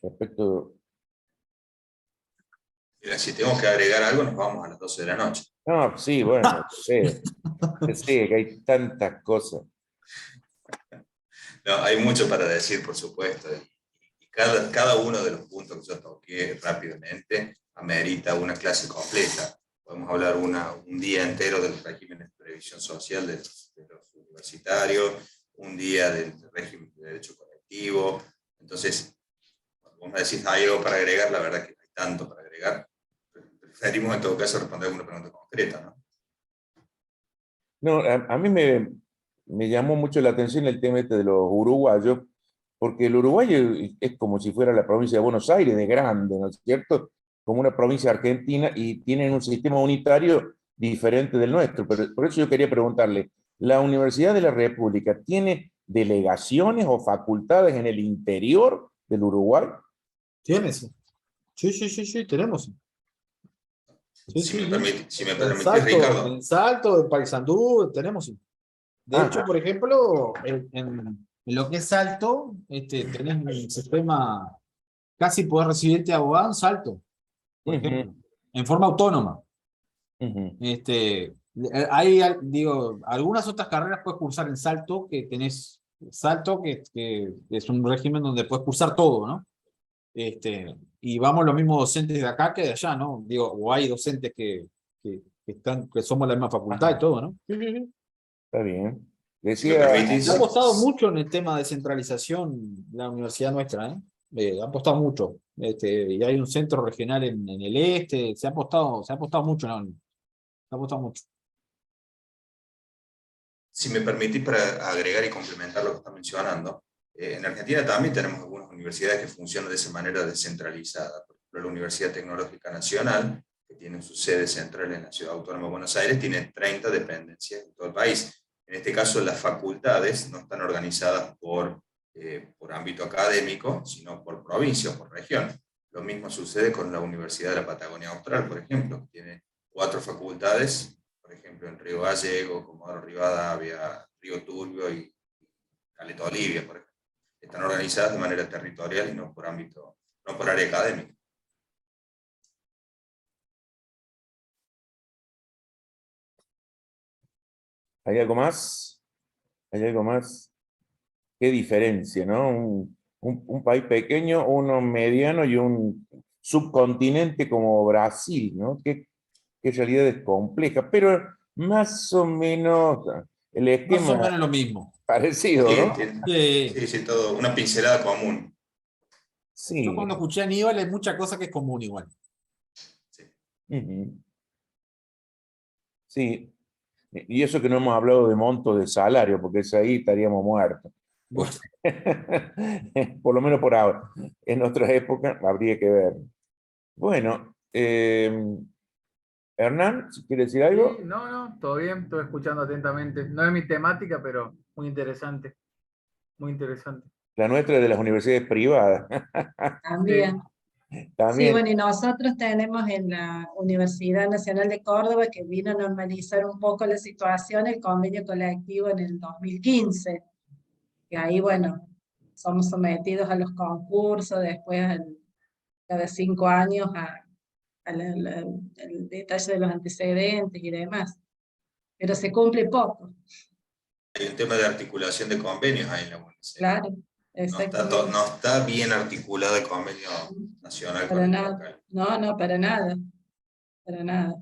S2: respecto...
S4: Mira, si tengo que agregar algo, nos vamos a las 12 de la noche.
S2: No, sí, bueno, sé que hay tantas cosas.
S4: No, hay mucho para decir, por supuesto, y cada uno de los puntos que yo toqué rápidamente amerita una clase completa. Podemos hablar un día entero del régimen de previsión social de los universitarios, un día del régimen de derecho colectivo. Entonces, cuando vos me decís, ¿hay algo para agregar? La verdad que no hay tanto para agregar. Preferimos en todo caso responder alguna pregunta concreta, ¿no?
S2: No, a mí me llamó mucho la atención el tema este de los uruguayos, porque el Uruguay es como si fuera la provincia de Buenos Aires, de grande, ¿no es cierto? Como una provincia argentina y tienen un sistema unitario diferente del nuestro. Pero por eso yo quería preguntarle, ¿la Universidad de la República tiene delegaciones o facultades en el interior del Uruguay?
S5: ¿Tienes? Sí, tenemos. Sí,
S4: Si me
S5: sí.
S4: permitís, Ricardo.
S5: En Salto, en Paysandú, tenemos. De hecho, por ejemplo, en lo que es Salto, tenés un sistema, casi podés recibirte abogado en Salto, por ejemplo, en forma autónoma. Hay, digo, algunas otras carreras puedes cursar en Salto, que tenés Salto, que es un régimen donde puedes cursar todo, ¿no? Y vamos los mismos docentes de acá que de allá, ¿no? Digo, o hay docentes que somos la misma facultad y todo, ¿no?
S2: Está bien.
S4: Si me
S2: Decía,
S4: permitís,
S5: Se ha apostado mucho en el tema de descentralización la universidad nuestra, ¿eh? Ha apostado mucho. Y hay un centro regional en el este, se ha apostado mucho, ¿no? Se ha apostado mucho.
S4: si me permitís para agregar y complementar lo que está mencionando, en Argentina también tenemos algunas universidades que funcionan de esa manera descentralizada. Por ejemplo, la Universidad Tecnológica Nacional, que tiene su sede central en la Ciudad Autónoma de Buenos Aires, tiene 30 dependencias en todo el país. En este caso, las facultades no están organizadas por ámbito académico, sino por provincia o por región. Lo mismo sucede con la Universidad de la Patagonia Austral, por ejemplo, que tiene 4 facultades, por ejemplo, en Río Gallego, Comodoro Rivadavia, Río Turbio y Caleta Olivia, por ejemplo. Están organizadas de manera territorial y no por ámbito, no por área académica.
S2: ¿hay algo más? ¿Hay algo más? Qué diferencia, ¿no? Un país pequeño, uno mediano y un subcontinente como Brasil, ¿no? Qué realidad es compleja, pero más o menos el
S5: Más o
S2: esquema
S5: menos lo mismo.
S2: parecido,
S4: Sí,
S2: ¿no?
S4: sí, todo, una pincelada común.
S2: Sí.
S5: Yo cuando escuché a Aníbal hay mucha cosa que es común igual.
S4: Sí.
S2: Sí. Y eso que no hemos hablado de monto de salario, porque es ahí estaríamos muertos.
S5: Bueno.
S2: Por lo menos por ahora. En otras épocas habría que ver. Bueno, Hernán, si quieres decir algo.
S1: Sí, no, todo bien, estoy escuchando atentamente. No es mi temática, pero muy interesante, muy interesante.
S2: La nuestra es de las universidades privadas.
S7: También. Sí,
S2: También.
S7: bueno, y nosotros tenemos en la Universidad Nacional de Córdoba, que vino a normalizar un poco la situación, el convenio colectivo en el 2015, que ahí, bueno, somos sometidos a los concursos, después cada 5 años el detalle de los antecedentes y demás, pero se cumple poco,
S4: Hay un tema de articulación de convenios ahí en la universidad.
S7: claro, exactamente.
S4: No está bien articulado el convenio nacional con
S7: Para
S4: el
S7: nada,
S4: local.
S7: no, para nada, para nada.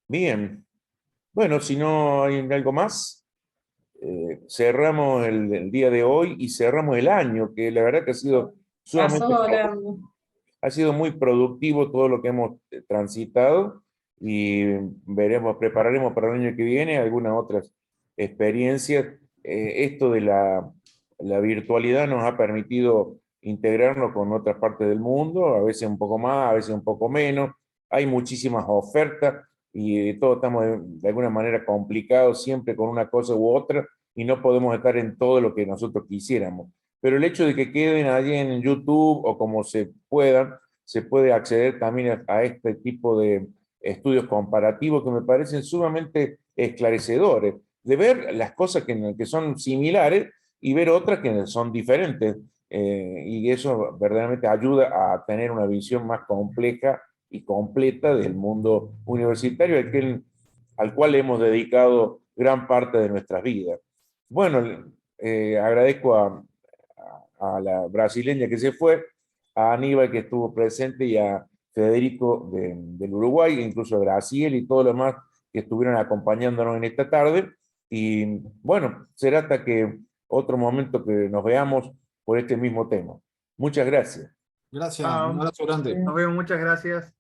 S2: Bien. Bueno, si no hay algo más, cerramos el día de hoy y cerramos el año, que la verdad que ha sido sumamente
S7: Pasó volando.
S2: ha sido muy productivo todo lo que hemos transitado y prepararemos para el año que viene algunas otras experiencias. Esto de la virtualidad nos ha permitido integrarnos con otras partes del mundo, a veces un poco más, a veces un poco menos. Hay muchísimas ofertas y todos estamos de alguna manera complicados siempre con una cosa u otra y no podemos estar en todo lo que nosotros quisiéramos. Pero el hecho de que queden allí en YouTube o como se puedan, se puede acceder también a este tipo de estudios comparativos que me parecen sumamente esclarecedores, de ver las cosas que son similares y ver otras que son diferentes. Y eso verdaderamente ayuda a tener una visión más compleja y completa del mundo universitario al cual hemos dedicado gran parte de nuestras vidas. Bueno, agradezco a la brasileña que se fue, a Aníbal que estuvo presente y a Federico del Uruguay, incluso a Graciela y todos los demás que estuvieron acompañándonos en esta tarde. Y bueno, será hasta que otro momento que nos veamos por este mismo tema. Muchas gracias.
S5: Gracias,
S1: Chao.
S5: un abrazo grande.
S1: Nos vemos, muchas gracias.